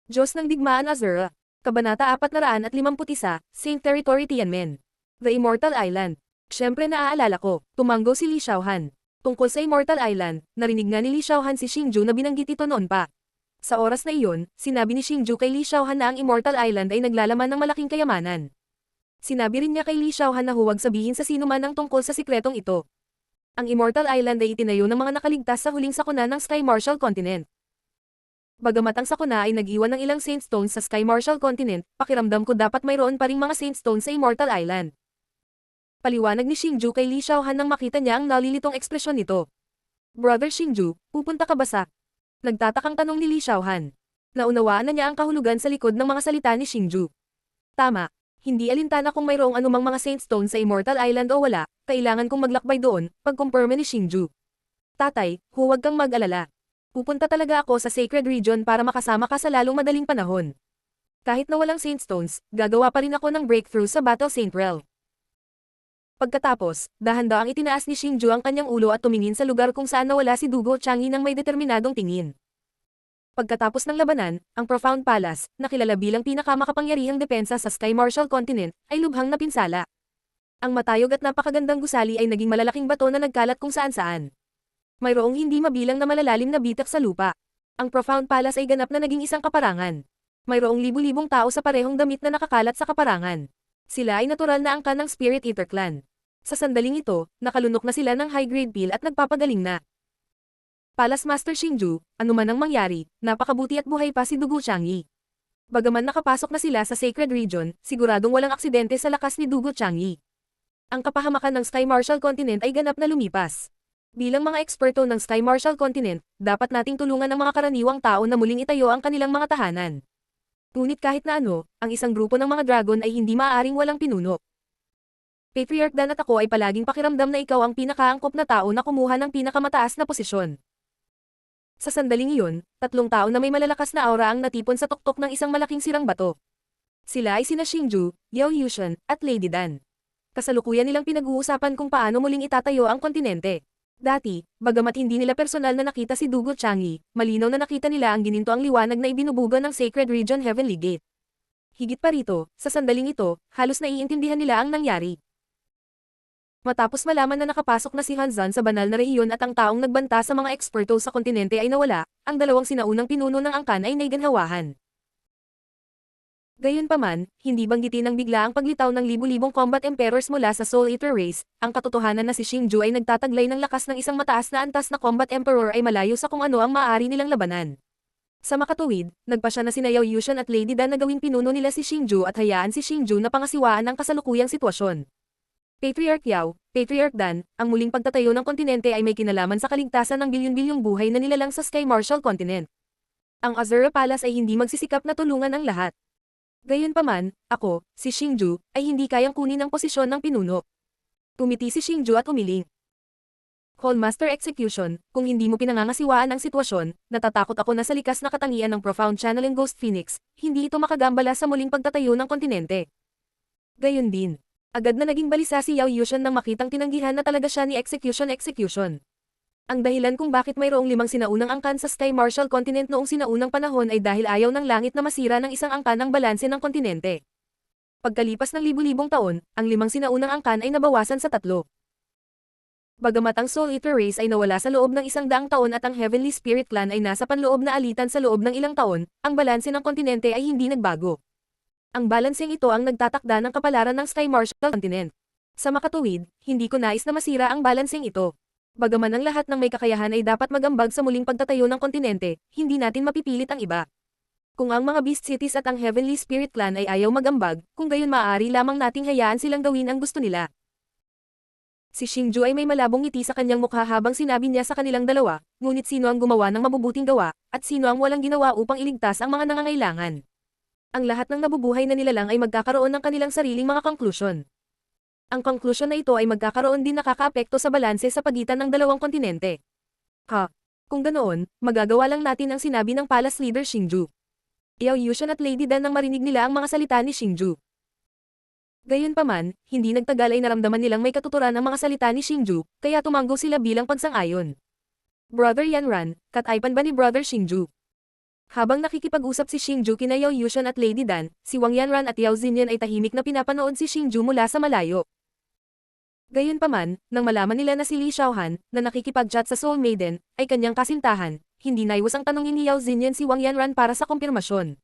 Diyos ng Digmaan Azura. Kabanata 451, Saint Territory Tianmen. The Immortal Island. Siyempre naaalala ko, tumanggo si Li Xiaohan. Tungkol sa Immortal Island, narinig nga ni Li Xiaohan si Xingju na binanggit ito noon pa. Sa oras na iyon, sinabi ni Xingju kay Li Xiaohan na ang Immortal Island ay naglalaman ng malaking kayamanan. Sinabi rin niya kay Li Xiaohan na huwag sabihin sa sino man ang tungkol sa sikretong ito. Ang Immortal Island ay itinayo ng mga nakaligtas sa huling sakuna ng Sky Martial Continent. Bagamat ang sakuna ay nag-iwan ng ilang Saint Stones sa Sky Martial Continent, pakiramdam ko dapat mayroon pa ring mga Saint Stones sa Immortal Island. Paliwanag ni Xingju kay Li Xiaohan nang makita niya ang nalilitong ekspresyon nito. Brother Xingju, pupunta ka ba sa? Nagtatakang tanong ni Li Xiaohan. Naunawaan na niya ang kahulugan sa likod ng mga salita ni Xingju. Tama, hindi alintana kung mayroong anumang mga Saint Stones sa Immortal Island o wala, kailangan kong maglakbay doon, pagkumpirma ni Xingju. Tatay, huwag kang mag-alala. Pupunta talaga ako sa Sacred Region para makasama ka sa lalong madaling panahon. Kahit na walang Saint Stones, gagawa pa rin ako ng breakthrough sa Battle Saint Realm. Pagkatapos, dahan-daang itinaas ni Xingju ang kanyang ulo at tumingin sa lugar kung saan nawala si Dugo Chang'e nang may determinadong tingin. Pagkatapos ng labanan, ang Profound Palace, na kilala bilang pinakamakapangyarihang depensa sa Sky Martial Continent, ay lubhang napinsala. Ang matayog at napakagandang gusali ay naging malalaking bato na nagkalat kung saan-saan. Mayroong hindi mabilang na malalalim na bitak sa lupa. Ang Profound Palace ay ganap na naging isang kaparangan. Mayroong libu-libong tao sa parehong damit na nakakalat sa kaparangan. Sila ay natural na angkan ng Spirit Eater Clan. Sa sandaling ito, nakalunok na sila ng high-grade pill at nagpapagaling na. Palace Master Xingju, anuman ang mangyari, napakabuti at buhay pa si Dugo Chang'e. Bagaman nakapasok na sila sa Sacred Region, siguradong walang aksidente sa lakas ni Dugo Chang'e. Ang kapahamakan ng Sky Martial Continent ay ganap na lumipas. Bilang mga eksperto ng Sky Martial Continent, dapat nating tulungan ang mga karaniwang tao na muling itayo ang kanilang mga tahanan. Ngunit kahit na ano, ang isang grupo ng mga dragon ay hindi maaaring walang pinuno. Patriarch Dan at ako ay palaging pakiramdam na ikaw ang pinakaangkop na tao na kumuha ng pinakamataas na posisyon. Sa sandaling iyon, tatlong tao na may malalakas na aura ang natipon sa tuktok ng isang malaking sirang bato. Sila ay sina Xingju, Yao Yushan, at Lady Dan. Kasalukuyan nilang pinag-uusapan kung paano muling itatayo ang kontinente. Dati, bagamat hindi nila personal na nakita si Dugo Chang'e, malinaw na nakita nila ang gininto ang liwanag na ibinubuga ng Sacred Region Heavenly Gate. Higit pa rito, sa sandaling ito, halos naiintindihan nila ang nangyari. Matapos malaman na nakapasok na si Han Zhan sa banal na rehiyon at ang taong nagbanta sa mga eksperto sa kontinente ay nawala, ang dalawang sinaunang pinuno ng angkan ay naiganhawahan. Gayunpaman, hindi banggitin ng bigla ang paglitaw ng libu-libong combat emperors mula sa Soul Eater race, ang katotohanan na si Xingju ay nagtataglay ng lakas ng isang mataas na antas na combat emperor ay malayo sa kung ano ang maaari nilang labanan. Sa makatuwid, nagpasya na sina Yao Yushan at Lady Dan na gawing pinuno nila si Xingju at hayaan si Xingju na pangasiwaan ang kasalukuyang sitwasyon. Patriarch Yao, Patriarch Dan, ang muling pagtatayo ng kontinente ay may kinalaman sa kaligtasan ng bilyon-bilyong buhay na nilalang sa Sky Martial Continent. Ang Azura Palace ay hindi magsisikap na tulungan ang lahat. Gayunpaman, ako, si Xingju, ay hindi kayang kunin ang posisyon ng pinuno. Tumiti si Xingju at umiling. Call Master Execution, kung hindi mo pinangangasiwaan ang sitwasyon, natatakot ako na sa likas na katangian ng Profound Channeling Ghost Phoenix, hindi ito makagambala sa muling pagtatayo ng kontinente. Gayon din, agad na naging balisa si Yao Yushan nang makitang tinanggihan na talaga siya ni Execution. Ang dahilan kung bakit mayroong 5 sinaunang angkan sa Sky Martial Continent noong sinaunang panahon ay dahil ayaw ng langit na masira ng isang angkan ang balanse ng kontinente. Pagkalipas ng libu-libong taon, ang 5 sinaunang angkan ay nabawasan sa 3. Bagamat ang Soul Eater race ay nawala sa loob ng 100 taon at ang Heavenly Spirit Clan ay nasa panloob na alitan sa loob ng ilang taon, ang balanse ng kontinente ay hindi nagbago. Ang balanseng ito ang nagtatakda ng kapalaran ng Sky Martial Continent. Sa makatuwid, hindi ko nais na masira ang balanseng ito. Bagaman ang lahat ng may kakayahan ay dapat magambag sa muling pagtatayo ng kontinente, hindi natin mapipilit ang iba. Kung ang mga Beast Cities at ang Heavenly Spirit Clan ay ayaw magambag, kung gayon maaari lamang nating hayaan silang gawin ang gusto nila. Si Xingju ay may malabong ngiti sa kanyang mukha habang sinabi niya sa kanilang dalawa, ngunit sino ang gumawa ng mabubuting gawa, at sino ang walang ginawa upang iligtas ang mga nangangailangan. Ang lahat ng nabubuhay na nilalang ay magkakaroon ng kanilang sariling mga konklusyon. Ang konklusyon na ito ay magkakaroon din nakakaapekto sa balanse sa pagitan ng dalawang kontinente. Kung ganoon, magagawa lang natin ang sinabi ng Palace Leader Xingju. Yao Yushan at Lady Dan nang marinig nila ang mga salita ni Xingju. Gayunpaman, hindi nagtagal ay naramdaman nilang may katuturan ang mga salita ni Xingju, kaya tumanggo sila bilang pagsang-ayon. Brother Yanran, kataypan ba ni Brother Xingju? Habang nakikipag-usap si Xingju kina Yao Yushan at Lady Dan, si Wang Yanran at Yao Xinyan ay tahimik na pinapanood si Xingju mula sa malayo. Gayunpaman, nang malaman nila na si Li Xiaohan, na nakikipag-chat sa Soul Maiden, ay kanyang kasintahan, hindi naiwas ang tanongin ni Yao Xinyan si Wang Yanran para sa kumpirmasyon.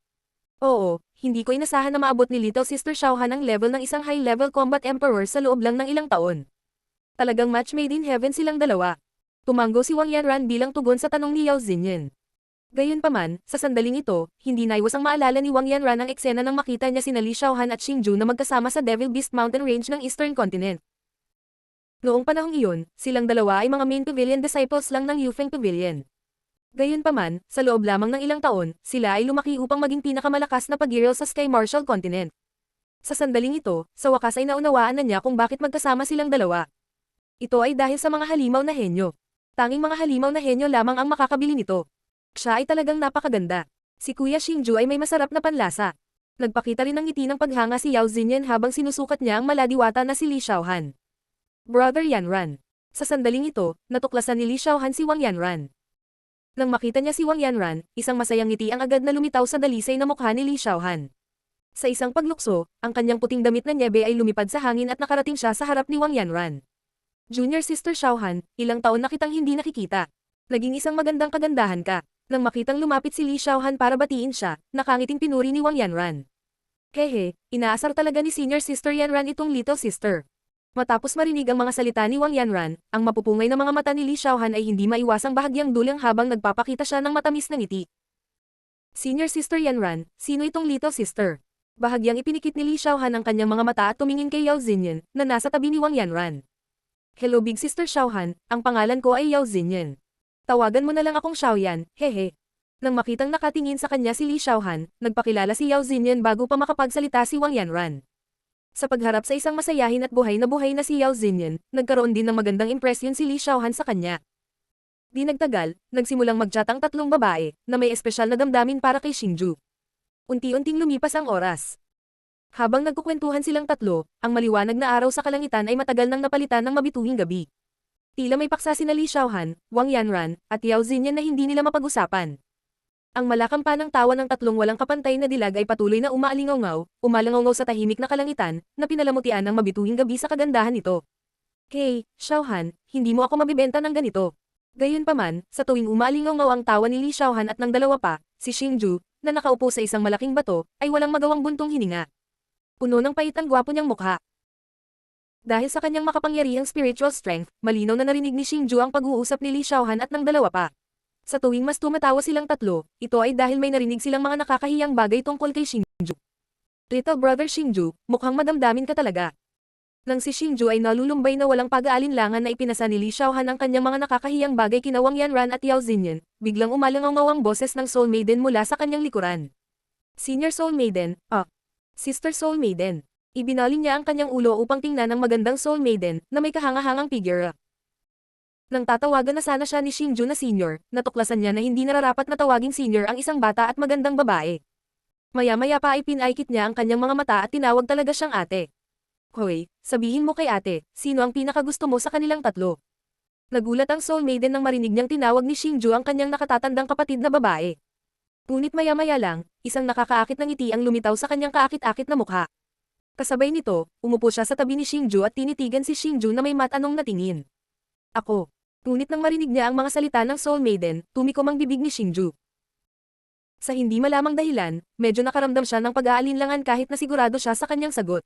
Oo, hindi ko inasahan na maabot ni Little Sister Xiaohan ang level ng isang high-level combat emperor sa loob lang ng ilang taon. Talagang match made in heaven silang dalawa. Tumanggo si Wang Yanran bilang tugon sa tanong ni Yao Xinyan. Gayunpaman, sa sandaling ito, hindi naiwas ang maalala ni Wang Yanran ang eksena nang makita niya sina Li Xiaohan at Xingju na magkasama sa Devil Beast Mountain Range ng Eastern Continent. Noong panahong iyon, silang dalawa ay mga main pavilion disciples lang ng Yufeng Pavilion. Gayunpaman, sa loob lamang ng ilang taon, sila ay lumaki upang maging pinakamalakas na pag-girl sa Sky Martial Continent. Sa sandaling ito, sa wakas ay naunawaan na niya kung bakit magkasama silang dalawa. Ito ay dahil sa mga halimaw na henyo. Tanging mga halimaw na henyo lamang ang makakabili nito. Siya ay talagang napakaganda. Si Kuya Xingju ay may masarap na panlasa. Nagpakita rin ng ngiti ng paghanga si Yao Xinyan habang sinusukat niya ang maladiwata na si Li Xiaohan. Brother Yanran. Sa sandaling ito, natuklasan ni Li Xiaohan si Wang Yanran. Nang makita niya si Wang Yanran, isang masayang ngiti ang agad na lumitaw sa dalisay na mukha ni Li Xiaohan. Sa isang paglukso, ang kanyang puting damit na nyebe ay lumipad sa hangin at nakarating siya sa harap ni Wang Yanran. Junior Sister Xiaohan, ilang taon na kitang hindi nakikita. Naging isang magandang kagandahan ka. Nang makitang lumapit si Li Xiaohan para batiin siya, nakangiting pinuri ni Wang Yanran. Hehe, inaasar talaga ni Senior Sister Yanran itong Little Sister. Matapos marinig ang mga salita ni Wang Yanran, ang mapupungay na mga mata ni Li Xiaohan ay hindi maiwasang bahagyang dulang habang nagpapakita siya ng matamis na ngiti. Senior Sister Yanran, sino itong Little Sister? Bahagyang ipinikit ni Li Xiaohan ang kanyang mga mata at tumingin kay Yao Xinyan, na nasa tabi ni Wang Yanran. Hello Big Sister Xiaohan, ang pangalan ko ay Yao Xinyan. Tawagan mo na lang akong Xiaoyan, hehe. Nang makitang nakatingin sa kanya si Li Xiaohan, nagpakilala si Yao Xinyan bago pa makapagsalita si Wang Yanran. Sa pagharap sa isang masayahin at buhay na si Yao Xinyan, nagkaroon din ng magandang impresyon si Li Xiaohan sa kanya. Di nagtagal, nagsimulang mag-chat ang tatlong babae, na may espesyal na damdamin para kay Xingju. Unti-unting lumipas ang oras. Habang nagkukwentuhan silang tatlo, ang maliwanag na araw sa kalangitan ay matagal nang napalitan ng mabituing gabi. Tila may paksa sina Li Xiaohan, Wang Yanran, at Yao Xinyan na hindi nila mapag-usapan. Ang malakampanang tawa ng tatlong walang kapantay na dilag ay patuloy na umalingaw-ngaw sa tahimik na kalangitan, na pinalamutian ng mabituing gabi sa kagandahan nito. Hey, Xiaohan, hindi mo ako mabibenta ng ganito. Gayunpaman, sa tuwing umalingaw-ngaw ang tawa ni Li Xiaohan at ng dalawa pa, si Xingju, na nakaupo sa isang malaking bato, ay walang magawang buntong hininga. Puno ng pait ang gwapo niyang mukha. Dahil sa kanyang makapangyarihang spiritual strength, malinaw na narinig ni Xingju ang pag-uusap ni Li Xiaohan at ng dalawa pa. Sa tuwing mas tumatawa silang tatlo, ito ay dahil may narinig silang mga nakakahiyang bagay tungkol kay Xingju. Little brother Xingju, mukhang madamdamin ka talaga. Nang si Xingju ay nalulumbay na walang pag-aalinlangan na ipinasa ni Li Xiaohan ang kanyang mga nakakahiyang bagay kina Wang Yanran at Yao Xinyan, biglang umalangaw ang boses ng Soul Maiden mula sa kanyang likuran. Senior Soul Maiden, Sister Soul Maiden. Ibinalin niya ang kanyang ulo upang tingnan ang magandang Soul Maiden, na may kahanga-hangang figure. Nang tatawagan na sana siya ni Xingju na senior, natuklasan niya na hindi nararapat na tawaging senior ang isang bata at magandang babae. Maya-maya pa ay pinaikit niya ang kanyang mga mata at tinawag talaga siyang ate. Hoy, sabihin mo kay ate, sino ang pinakagusto mo sa kanilang tatlo? Nagulat ang Soul Maiden nang marinig niyang tinawag ni Xingju ang kanyang nakatatandang kapatid na babae. Ngunit maya-maya lang, isang nakakaakit na ngiti ang lumitaw sa kanyang kaakit-akit na mukha. Kasabay nito, umupo siya sa tabi ni Xingju at tinitigan si Xingju na may matanong na tingin. Ako. Ngunit nang marinig niya ang mga salita ng Soul Maiden, tumikom ang bibig ni Xingju. Sa hindi malamang dahilan, medyo nakaramdam siya ng pag-aalinlangan kahit na sigurado siya sa kanyang sagot.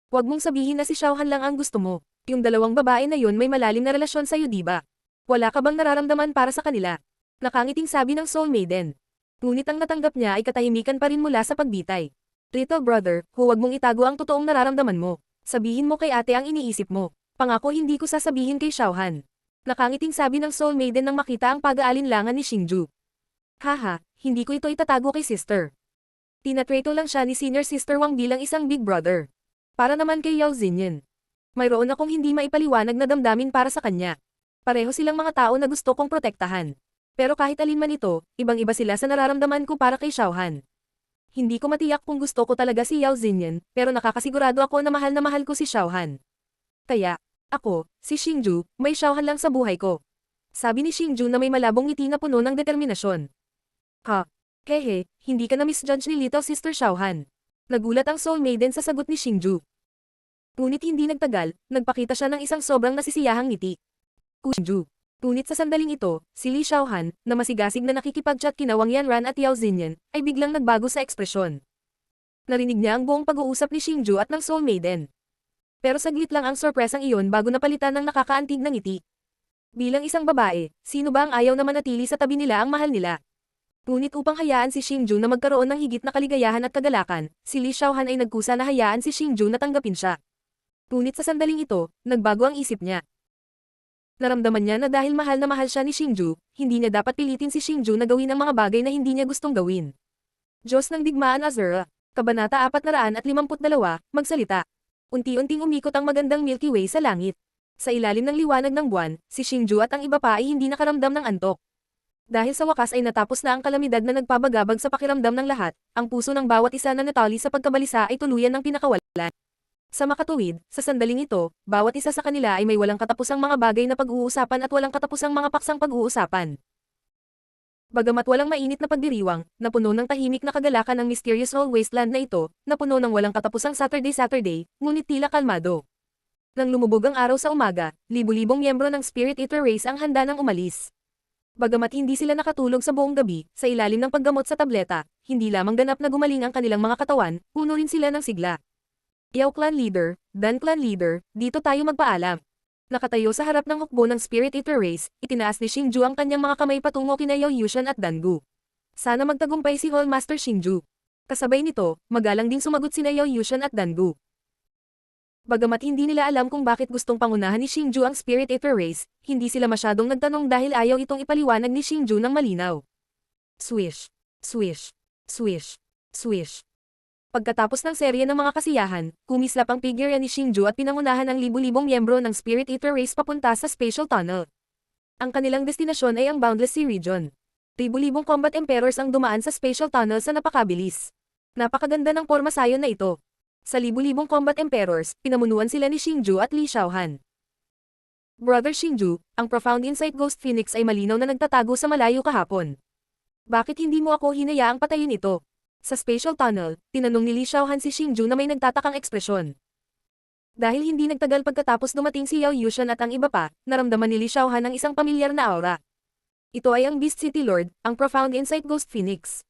Huwag mong sabihin na si Xiaohan lang ang gusto mo. Yung dalawang babae na yun may malalim na relasyon sa'yo diba? Wala ka bang nararamdaman para sa kanila? Nakangiting sabi ng Soul Maiden. Ngunit ang natanggap niya ay katahimikan pa rin mula sa pagbitay. Little brother, huwag mong itago ang totoong nararamdaman mo. Sabihin mo kay ate ang iniisip mo. Pangako hindi ko sasabihin kay Xiaohan. Nakangiting sabi ng Soul Maiden nang makita ang pag-aalinlangan ni Xingju. Haha, hindi ko ito itatago kay sister. Tinatreto lang siya ni Senior Sister Wang bilang isang big brother. Para naman kay Yao Xinyan. Mayroon akong hindi maipaliwanag na damdamin para sa kanya. Pareho silang mga tao na gusto kong protektahan. Pero kahit alin man ito, ibang-iba sila sa nararamdaman ko para kay Xiaohan. Hindi ko matiyak kung gusto ko talaga si Yao Xinyan, pero nakakasigurado ako na mahal ko si Xiaohan. Kaya, ako, si Xingju, may Xiaohan lang sa buhay ko. Sabi ni Xingju na may malabong ngiti na puno ng determinasyon. Ha? Hehe, hindi ka na misjudge ni Little Sister Xiaohan. Nagulat ang Soul Maiden sa sagot ni Xingju. Ngunit hindi nagtagal, nagpakita siya ng isang sobrang nasisiyahang ngiti. Xingju. Ngunit sa sandaling ito, si Li Xiaohan, na masigasig na nakikipag-chat kina Wang Yanran at Yao Xinyan, ay biglang nagbago sa ekspresyon. Narinig niya ang buong pag-uusap ni Xingju at ng Soul Maiden. Pero saglit lang ang sorpresang iyon bago napalitan ng nakakaantig na ngiti. Bilang isang babae, sino ba ang ayaw na manatili sa tabi nila ang mahal nila? Ngunit upang hayaan si Xingju na magkaroon ng higit na kaligayahan at kagalakan, si Li Xiaohan ay nagkusa na hayaan si Xingju na tanggapin siya. Ngunit sa sandaling ito, nagbago ang isip niya. Naramdaman niya na dahil mahal na mahal siya ni Xingju, hindi niya dapat pilitin si Xingju na gawin ang mga bagay na hindi niya gustong gawin. Diyos ng Digmaan Azura, Kabanata 452, Magsalita. Unti-unting umikot ang magandang Milky Way sa langit. Sa ilalim ng liwanag ng buwan, si Xingju at ang iba pa ay hindi nakaramdam ng antok. Dahil sa wakas ay natapos na ang kalamidad na nagpabagabag sa pakiramdam ng lahat, ang puso ng bawat isa na natali sa pagkabalisa ay tuluyan ng pinakawalan. Sa makatuwid, sa sandaling ito, bawat isa sa kanila ay may walang katapusang mga bagay na pag-uusapan at walang katapusang mga paksang pag-uusapan. Bagamat walang mainit na pagdiriwang, napuno ng tahimik na kagalakan ang mysterious whole wasteland na ito, napuno ng walang katapusang Saturday, ngunit tila kalmado. Nang lumubog ang araw sa umaga, libu-libong miyembro ng Spirit Eater Race ang handa ng umalis. Bagamat hindi sila nakatulog sa buong gabi, sa ilalim ng paggamot sa tableta, hindi lamang ganap na gumaling ang kanilang mga katawan, puno rin sila ng sigla. Yao Clan Leader, Dan Clan Leader, dito tayo magpaalam. Nakatayo sa harap ng hukbo ng Spirit Eater Race, itinaas ni Xingju ang kanyang mga kamay patungo kina Yao Yushan at Dangu. Sana magtagumpay si Hall Master Xingju. Kasabay nito, magalang din sumagot sina Yao Yushan at Dangu. Bagamat hindi nila alam kung bakit gustong pangunahan ni Xingju ang Spirit Eater Race, hindi sila masyadong nagtanong dahil ayaw itong ipaliwanag ni Xingju ng malinaw. Swish, swish, swish, swish. Pagkatapos ng serye ng mga kasiyahan, kumislap ang figure ni Xingju at pinangunahan ang libu-libong miyembro ng Spirit Eater Race papunta sa Spatial Tunnel. Ang kanilang destinasyon ay ang Boundless Sea Region. Libu-libong Combat Emperors ang dumaan sa Spatial Tunnel sa napakabilis. Napakaganda ng pormasayon na ito. Sa libu-libong Combat Emperors, pinamunuan sila ni Xingju at Li Xiaohan. Brother Xingju, ang Profound Insight Ghost Phoenix ay malinaw na nagtatago sa malayo kahapon. Bakit hindi mo ako hinayaang patayin ito? Sa Spatial Tunnel, tinanong ni Li Xiaohan si Xingju na may nagtatakang ekspresyon. Dahil hindi nagtagal pagkatapos dumating si Yao Yushan at ang iba pa, naramdaman ni Li Xiaohan ang isang pamilyar na aura. Ito ay ang Beast City Lord, ang Profound Insight Ghost Phoenix.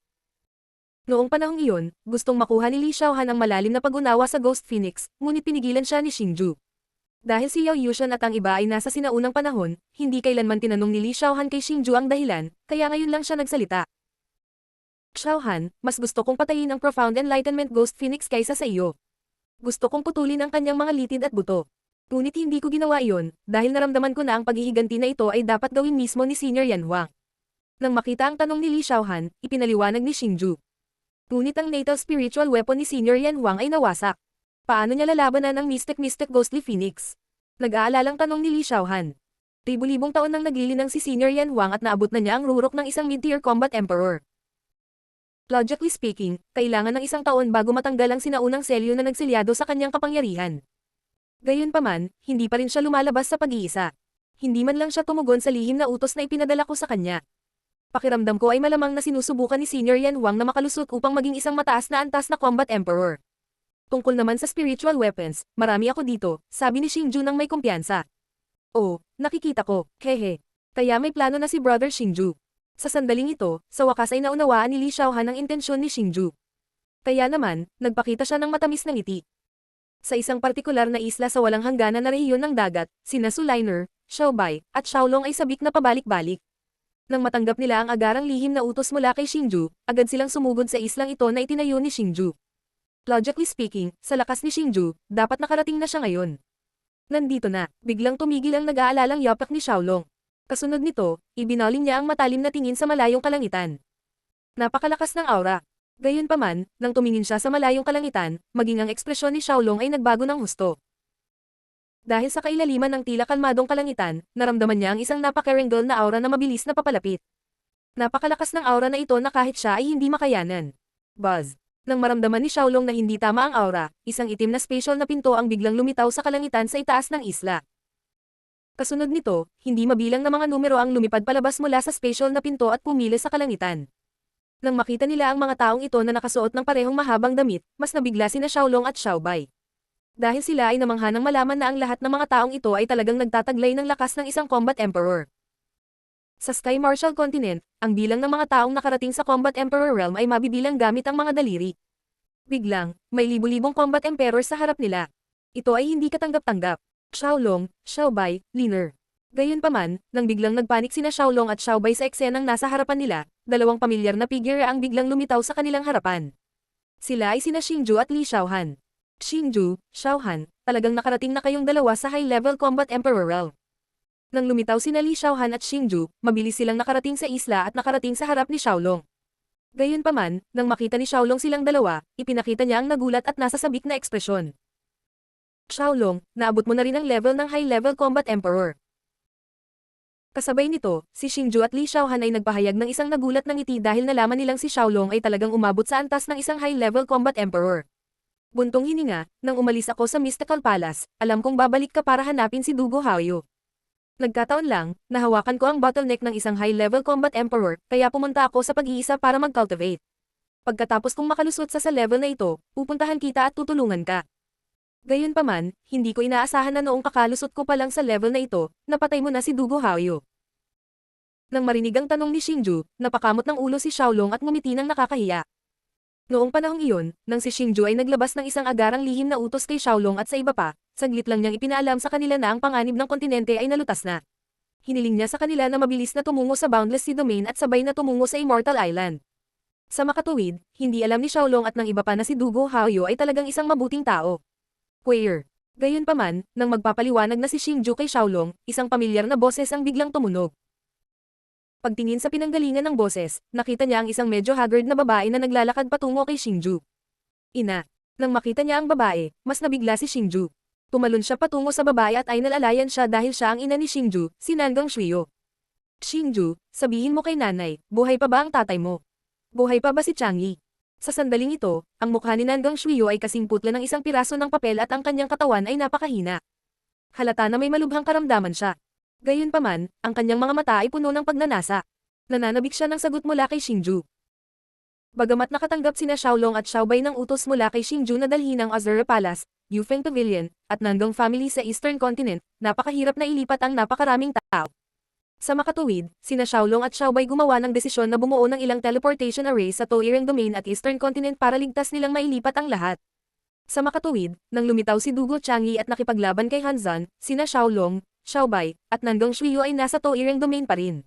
Noong panahong iyon, gustong makuha ni Li Xiaohan ang malalim na pag-unawa sa Ghost Phoenix, ngunit pinigilan siya ni Xingju. Dahil si Yao Yushan at ang iba ay nasa sinaunang panahon, hindi kailanman tinanong ni Li Xiaohan kay Xingju ang dahilan, kaya ngayon lang siya nagsalita. Xiaohan, mas gusto kong patayin ang Profound Enlightenment Ghost Phoenix kaysa sa iyo. Gusto kong putulin ang kanyang mga litid at buto. Ngunit hindi ko ginawa iyon, dahil naramdaman ko na ang paghihiganti na ito ay dapat gawin mismo ni Senior Yan Huang. Nang makita ang tanong ni Li Xiaohan, ipinaliwanag ni Xingju. Ngunit ang natal spiritual weapon ni Senior Yan Huang ay nawasak. Paano niya lalabanan ang Mystic Ghostly Phoenix? Nag-aalalang tanong ni Li Xiaohan. Libu-libong taon nang naglilinang si Senior Yan Huang at naabot na niya ang rurok ng isang mid-tier combat emperor. Logically speaking, kailangan ng isang taon bago matanggal ang sinaunang selyo na nagsilyado sa kanyang kapangyarihan. Gayunpaman, hindi pa rin siya lumalabas sa pag-iisa. Hindi man lang siya tumugon sa lihim na utos na ipinadala ko sa kanya. Pakiramdam ko ay malamang na sinusubukan ni Senior Yan Huang na makalusot upang maging isang mataas na antas na combat emperor. Tungkol naman sa spiritual weapons, marami ako dito, sabi ni Xingju nang may kumpiyansa. Oh, nakikita ko, hehe. Kaya may plano na si Brother Xingju. Sa sandaling ito, sa wakas ay naunawaan ni Li Xiaohan ang intensyon ni Xingju. Kaya naman, nagpakita siya ng matamis na ngiti. Sa isang partikular na isla sa walang hangganan na rehiyon ng dagat, sina Su Liner, Xiaobai, at Xiaolong ay sabik na pabalik-balik. Nang matanggap nila ang agarang lihim na utos mula kay Xingju, agad silang sumugod sa islang ito na itinayo ni Xingju. Logically speaking, sa lakas ni Xingju, dapat nakarating na siya ngayon. Nandito na, biglang tumigil ang nag-aalalang yapak ni Xiaolong. Kasunod nito, ibinaling niya ang matalim na tingin sa malayong kalangitan. Napakalakas ng aura. Gayunpaman, nang tumingin siya sa malayong kalangitan, maging ang ekspresyon ni Xiaolong ay nagbago ng husto. Dahil sa kailaliman ng tila kalmadong kalangitan, naramdaman niya ang isang napaka-rengal na aura na mabilis na papalapit. Napakalakas ng aura na ito na kahit siya ay hindi makayanan. Buzz. Nang maramdaman ni Xiaolong na hindi tama ang aura, isang itim na spatial na pinto ang biglang lumitaw sa kalangitan sa itaas ng isla. Kasunod nito, hindi mabilang na mga numero ang lumipad palabas mula sa spatial na pinto at pumili sa kalangitan. Nang makita nila ang mga taong ito na nakasuot ng parehong mahabang damit, mas nabigla sina Xiaolong at Xiaobai. Dahil sila ay namangha nang malaman na ang lahat ng mga taong ito ay talagang nagtataglay ng lakas ng isang Combat Emperor. Sa Sky Martial Continent, ang bilang ng mga taong nakarating sa Combat Emperor Realm ay mabibilang gamit ang mga daliri. Biglang, may libu-libong Combat Emperor sa harap nila. Ito ay hindi katanggap-tanggap. Xiaolong, Xiaobai, Liner. Gayunpaman, nang biglang nagpanik sina Xiaolong at Xiaobai sa eksenang nasa harapan nila, dalawang pamilyar na figure ang biglang lumitaw sa kanilang harapan. Sila ay sina Xingju at Li Xiaohan. Xingju, Xiaohan, talagang nakarating na kayong dalawa sa high-level Combat Emperor Realm. Nang lumitaw sina Li Xiaohan at Xingju, mabilis silang nakarating sa isla at nakarating sa harap ni Xiaolong. Gayunpaman, nang makita ni Xiaolong silang dalawa, ipinakita niya ang nagulat at nasasabik na ekspresyon. Xiaolong, naabot mo na rin ang level ng high-level Combat Emperor. Kasabay nito, si Xingju at Li Xiaohan ay nagpahayag ng isang nagulat ng ngiti dahil nalaman nilang si Xiaolong ay talagang umabot sa antas ng isang high-level Combat Emperor. Buntong hininga, nang umalis ako sa Mystical Palace, alam kong babalik ka para hanapin si Dugo Haoyu. Nagkataon lang, nahawakan ko ang bottleneck ng isang high-level Combat Emperor, kaya pumunta ako sa pag-iisa para mag-cultivate. Pagkatapos kong makalusot sa level na ito, pupuntahan kita at tutulungan ka. Gayunpaman, hindi ko inaasahan na noong kakalusot ko pa lang sa level na ito, napatay mo na si Dugo Haoyu. Nang marinig ang tanong ni Xingju, napakamot ng ulo si Xiaolong at ngumiti ng nakakahiya. Noong panahong iyon, nang si Xingju ay naglabas ng isang agarang lihim na utos kay Xiaolong at sa iba pa, saglit lang niyang ipinaalam sa kanila na ang panganib ng kontinente ay nalutas na. Hiniling niya sa kanila na mabilis na tumungo sa Boundless Sea Domain at sabay na tumungo sa Immortal Island. Sa makatuwid, hindi alam ni Xiaolong at ng iba pa na si Dugo Haoyu ay talagang isang mabuting tao. Queer. Gayunpaman, nang magpapaliwanag na si Xingju kay Xiaolong, isang pamilyar na boses ang biglang tumunog. Pagtingin sa pinanggalingan ng boses, nakita niya ang isang medyo haggard na babae na naglalakad patungo kay Xingju. Ina. Nang makita niya ang babae, mas nabigla si Xingju. Tumalon siya patungo sa babae at ay nalalayan siya dahil siya ang ina ni Xingju, si Nangang Shuyo. Xingju, sabihin mo kay nanay, buhay pa ba ang tatay mo? Buhay pa ba si Changyi? Sa sandaling ito, ang mukha ni Nangang Shuyo ay kasing putla ng isang piraso ng papel at ang kanyang katawan ay napakahina. Halata na may malubhang karamdaman siya. Gayunpaman, ang kanyang mga mata ay puno ng pagnanasa. Nananabik siya ng sagot mula kay Xingju. Bagamat nakatanggap sina Xiaolong at Xiaobai ng utos mula kay Xingju na dalhin ang Azure Palace, Yufeng Pavilion, at Nangang family sa Eastern Continent, napakahirap na ilipat ang napakaraming tao. Sa makatuwid, sina Xiaolong at Xiaobai gumawa ng desisyon na bumuo ng ilang teleportation arrays sa Toireng Domain at Eastern Continent para ligtas nilang mailipat ang lahat. Sa makatuwid, nang lumitaw si Dugo Changyi at nakipaglaban kay Hanzan, sina Xiaolong, Xiaobai, at Nangang Shuyo ay nasa Toireng Domain pa rin.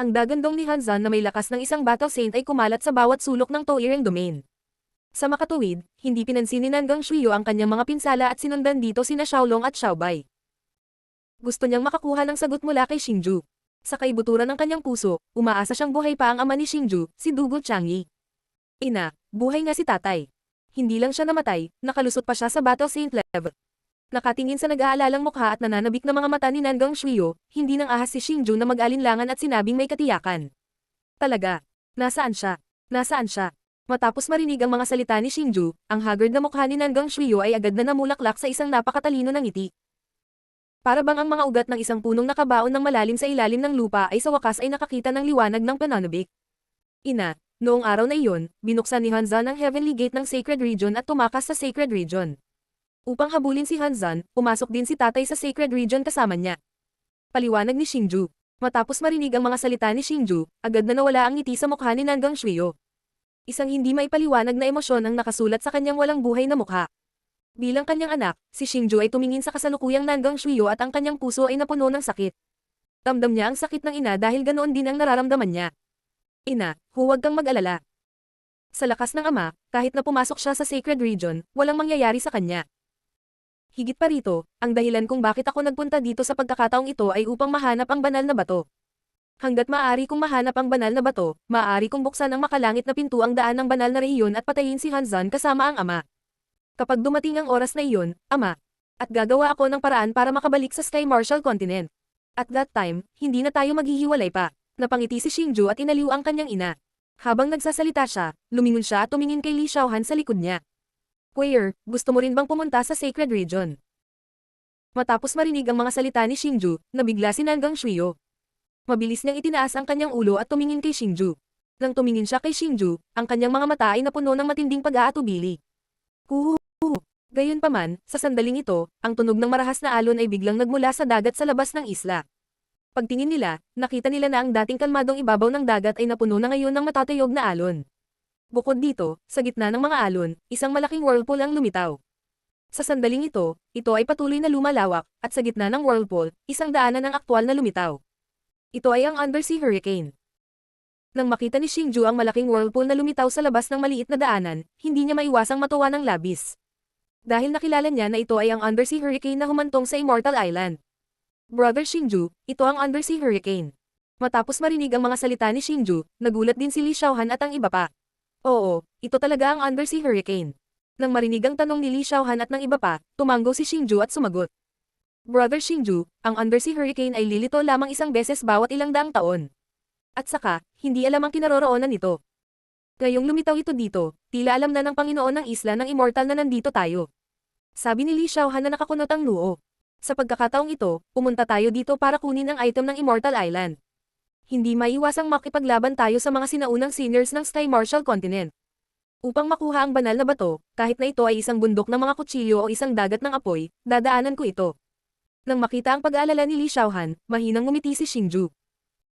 Ang dagandong ni Hanzan na may lakas ng isang Battle Saint ay kumalat sa bawat sulok ng Toireng Domain. Sa makatuwid, hindi pinansin ni Nangang Shuyo ang kanyang mga pinsala at sinundan dito sina Xiaolong at Xiaobai. Gusto niyang makakuha ng sagot mula kay Xingju. Sa kaibuturan ng kanyang puso, umaasa siyang buhay pa ang ama ni Xingju, si Dugo Changyi. Ina, buhay nga si tatay. Hindi lang siya namatay, nakalusot pa siya sa Battle Saint level. Nakatingin sa nag-aalalang mukha at nananabik na mga mata ni Nangang Shuyo, hindi nang ahas si Xingju na mag-alinlangan at sinabing may katiyakan. Talaga? Nasaan siya? Nasaan siya? Matapos marinig ang mga salita ni Xingju, ang haggard na mukha ni Nangang Shuyo ay agad na namulaklak sa isang napakatalino ng ngiti. Para bang ang mga ugat ng isang punong nakabaon ng malalim sa ilalim ng lupa ay sa wakas ay nakakita ng liwanag ng pananabik. Ina, noong araw na iyon, binuksan ni Hanzan ang Heavenly Gate ng Sacred Region at tumakas sa Sacred Region. Upang habulin si Hanzan, pumasok din si tatay sa Sacred Region kasama niya. Paliwanag ni Xingju. Matapos marinig ang mga salita ni Xingju, agad na nawala ang ngiti sa mukha ni Nangang Shuyo. Isang hindi maipaliwanag na emosyon ang nakasulat sa kanyang walang buhay na mukha. Bilang kanyang anak, si Xingju ay tumingin sa kasalukuyang Nangang Shuyo at ang kanyang puso ay napuno ng sakit. Ramdam niya ang sakit ng ina dahil ganoon din ang nararamdaman niya. Ina, huwag kang mag-alala. Sa lakas ng ama, kahit na pumasok siya sa Sacred Region, walang mangyayari sa kanya. Higit pa rito, ang dahilan kung bakit ako nagpunta dito sa pagkakataong ito ay upang mahanap ang banal na bato. Hanggat maaari kong mahanap ang banal na bato, maaari kong buksan ang makalangit na pintuang daan ng banal na rehiyon at patayin si Hanzan kasama ang ama. Kapag dumating ang oras na iyon, ama, at gagawa ako ng paraan para makabalik sa Sky Martial Continent. At that time, hindi na tayo maghihiwalay pa. Napangiti si Xingju at inaliw ang kanyang ina. Habang nagsasalita siya, lumingon siya at tumingin kay Li Xiaohan sa likod niya. Queer, gusto mo rin bang pumunta sa Sacred Region? Matapos marinig ang mga salita ni Xingju, nabigla si Nangang Shuyo. Mabilis niyang itinaas ang kanyang ulo at tumingin kay Xingju. Nang tumingin siya kay Xingju, ang kanyang mga mata ay napuno ng matinding pag-aatubili. Huhuhu. Gayunpaman, sa sandaling ito, ang tunog ng marahas na alon ay biglang nagmula sa dagat sa labas ng isla. Pagtingin nila, nakita nila na ang dating kalmadong ibabaw ng dagat ay napuno na ngayon ng matatayog na alon. Bukod dito, sa gitna ng mga alon, isang malaking whirlpool ang lumitaw. Sa sandaling ito ay patuloy na lumalawak, at sa gitna ng whirlpool, isang daanan ang aktwal na lumitaw. Ito ay ang undersea hurricane. Nang makita ni Xingju ang malaking whirlpool na lumitaw sa labas ng maliit na daanan, hindi niya maiwasang matuwa ng labis. Dahil nakilala niya na ito ay ang undersea hurricane na humantong sa Immortal Island. Brother Xingju, ito ang undersea hurricane. Matapos marinig ang mga salita ni Xingju, nagulat din si Li Xiaohan at ang iba pa. Oo, ito talaga ang undersea hurricane. Nang marinig ang tanong ni Li Xiaohan at ng iba pa, tumanggo si Xingju at sumagot. Brother Xingju, ang undersea hurricane ay lilito lamang isang beses bawat ilang daang taon. At saka, hindi alam ang kinaroroonan nito. Ngayong lumitaw ito dito, tila alam na ng Panginoon ng isla ng Immortal na nandito tayo. Sabi ni Li Xiaohan na nakakunot ang noo. Sa pagkakataong ito, pumunta tayo dito para kunin ang item ng Immortal Island. Hindi maiwasang makipaglaban tayo sa mga sinaunang seniors ng Sky Martial Continent. Upang makuha ang banal na bato, kahit na ito ay isang bundok ng mga kutsilyo o isang dagat ng apoy, dadaanan ko ito. Nang makita ang pag-aalala ni Li Xiaohan, mahinang ngumiti si Xingju.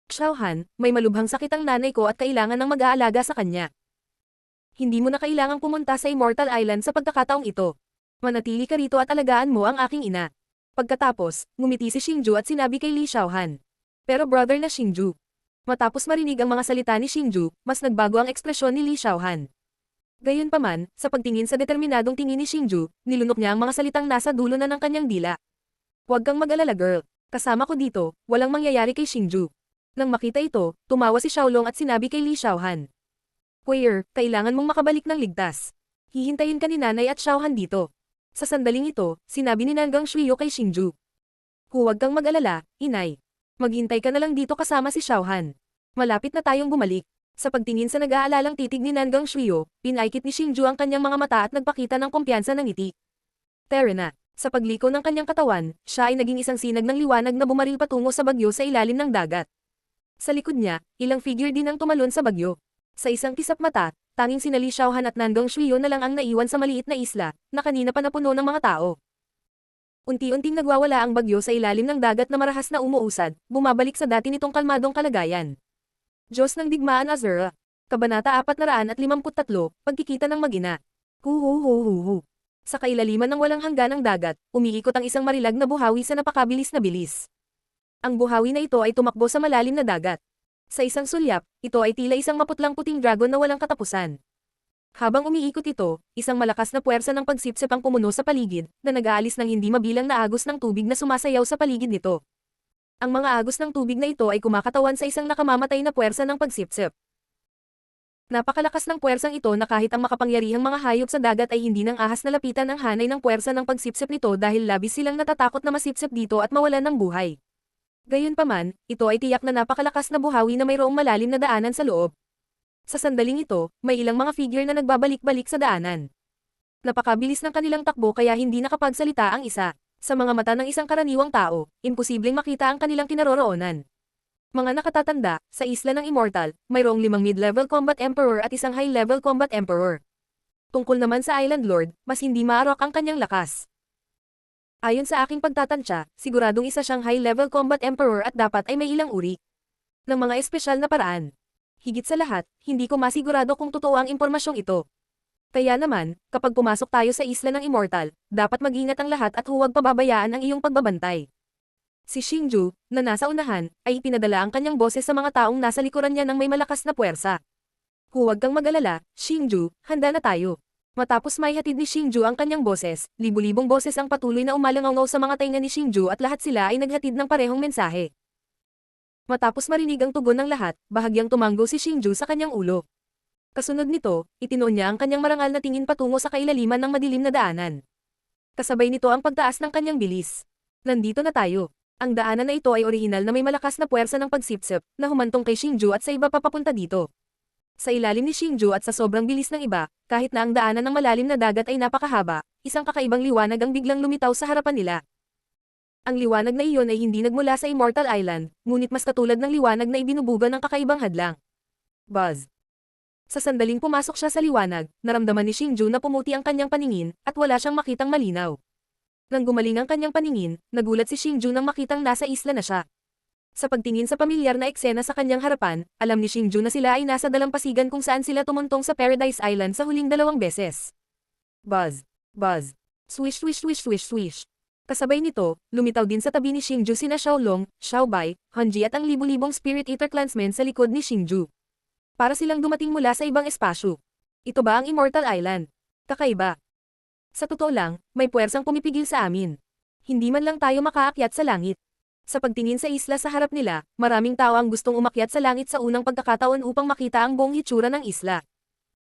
Xiaohan, may malubhang sakit ang nanay ko at kailangan ng mag-aalaga sa kanya. Hindi mo na kailangang pumunta sa Immortal Island sa pagkakataong ito. Manatili ka rito at alagaan mo ang aking ina. Pagkatapos, ngumiti si Xingju at sinabi kay Li Xiaohan. Pero brother na Xingju. Matapos marinig ang mga salita ni Xingju, mas nagbago ang ekspresyon ni Li Xiaohan. Gayunpaman, sa pagtingin sa determinadong tingin ni Xingju, nilunok niya ang mga salitang nasa dulo na ng kanyang dila. Huwag kang mag-alala girl. Kasama ko dito, walang mangyayari kay Xingju. Nang makita ito, tumawa si Xiaolong at sinabi kay Li Xiaohan. Puyer, kailangan mong makabalik ng ligtas. Hihintayin ka ni nanay at Xiaohan dito. Sa sandaling ito, sinabi ni Nangang Shuyo kay Xingju. Huwag kang mag-alala, inay. Maghintay ka na lang dito kasama si Xiaohan. Malapit na tayong bumalik. Sa pagtingin sa nag-aalalang titig ni Nangang Shuyo, pinaikit ni Xingju ang kanyang mga mata at nagpakita ng kumpiyansa ng ngiti. Tara na. Sa pagliko ng kanyang katawan, siya ay naging isang sinag ng liwanag na bumaril patungo sa bagyo sa ilalim ng dagat. Sa likod niya, ilang figure din ang tumalon sa bagyo. Sa isang kisap mata, tanging sina Li Xiaohan at Nangang Shuyo na lang ang naiwan sa maliit na isla, na kanina pa napuno ng mga tao. Unti-unting nagwawala ang bagyo sa ilalim ng dagat na marahas na umuusad, bumabalik sa dati nitong kalmadong kalagayan. Diyos ng Digmaan Azura. Kabanata 453, Pagkikita ng Mag-ina. Huhuhuhuhu. Sa kailaliman ng walang hanggan ng dagat, umiikot ang isang marilag na buhawi sa napakabilis na bilis. Ang buhawi na ito ay tumakbo sa malalim na dagat. Sa isang sulyap, ito ay tila isang maputlang puting dragon na walang katapusan. Habang umiikot ito, isang malakas na puwersa ng pagsipsip ang pumuno sa paligid, na nag-aalis ng hindi mabilang na agos ng tubig na sumasayaw sa paligid nito. Ang mga agos ng tubig na ito ay kumakatawan sa isang nakamamatay na puwersa ng pagsipsip. Napakalakas ng puwersang ito na kahit ang makapangyarihang mga hayop sa dagat ay hindi nang ahas na lapitan ang hanay ng puwersa ng pagsipsip nito dahil labis silang natatakot na masipsip dito at mawalan ng buhay. Gayunpaman, ito ay tiyak na napakalakas na buhawi na mayroong malalim na daanan sa loob. Sa sandaling ito, may ilang mga figure na nagbabalik-balik sa daanan. Napakabilis ng kanilang takbo kaya hindi nakapagsalita ang isa. Sa mga mata ng isang karaniwang tao, imposibleng makita ang kanilang kinaroroonan. Mga nakatatanda, sa isla ng Immortal, mayroong 5 mid-level combat emperor at isang high-level combat emperor. Tungkol naman sa Island Lord, mas hindi maarok ang kanyang lakas. Ayon sa aking pagtatansya, siguradong isa siyang high-level combat emperor at dapat ay may ilang uri ng mga espesyal na paraan. Higit sa lahat, hindi ko masigurado kung totoo ang impormasyong ito. Kaya naman, kapag pumasok tayo sa isla ng Immortal, dapat mag-ingat ang lahat at huwag pababayaan ang iyong pagbabantay. Si Xingju, na nasa unahan, ay ipinadala ang kanyang boses sa mga taong nasa likuran niya ng may malakas na puwersa. Huwag kang mag-alala, Xingju, handa na tayo. Matapos maihatid ni Xingju ang kanyang boses, libu-libong boses ang patuloy na umalangaw sa mga tainga ni Xingju at lahat sila ay naghatid ng parehong mensahe. Matapos marinig ang tugon ng lahat, bahagyang tumanggo si Xingju sa kanyang ulo. Kasunod nito, itinoon niya ang kanyang marangal na tingin patungo sa kailaliman ng madilim na daanan. Kasabay nito ang pagtaas ng kanyang bilis. Nandito na tayo. Ang daanan na ito ay orihinal na may malakas na puwersa ng pagsipsip, na humantong kay Xingju at sa iba pa papunta dito. Sa ilalim ni Xingju at sa sobrang bilis ng iba, kahit na ang daanan ng malalim na dagat ay napakahaba, isang kakaibang liwanag ang biglang lumitaw sa harapan nila. Ang liwanag na iyon ay hindi nagmula sa Immortal Island, ngunit mas katulad ng liwanag na ibinubuga ng kakaibang hadlang. Buzz! Sa sandaling pumasok siya sa liwanag, naramdaman ni Xingju na pumuti ang kanyang paningin, at wala siyang makitang malinaw. Nang gumaling ang kanyang paningin, nagulat si Xingju nang makitang nasa isla na siya. Sa pagtingin sa pamilyar na eksena sa kanyang harapan, alam ni Xingju na sila ay nasa dalampasigan kung saan sila tumuntong sa Paradise Island sa huling 2 beses. Buzz! Buzz! Swish swish swish swish swish! Kasabay nito, lumitaw din sa tabi ni Xingju sina Xiaolong, Xiaobai, Hanji at ang libu-libong Spirit Eater clansmen sa likod ni Xingju. Para silang dumating mula sa ibang espasyo. Ito ba ang Immortal Island? Kakaiba. Sa totoo lang, may puwersang pumipigil sa amin. Hindi man lang tayo makaakyat sa langit. Sa pagtingin sa isla sa harap nila, maraming tao ang gustong umakyat sa langit sa unang pagkakataon upang makita ang buong hitsura ng isla.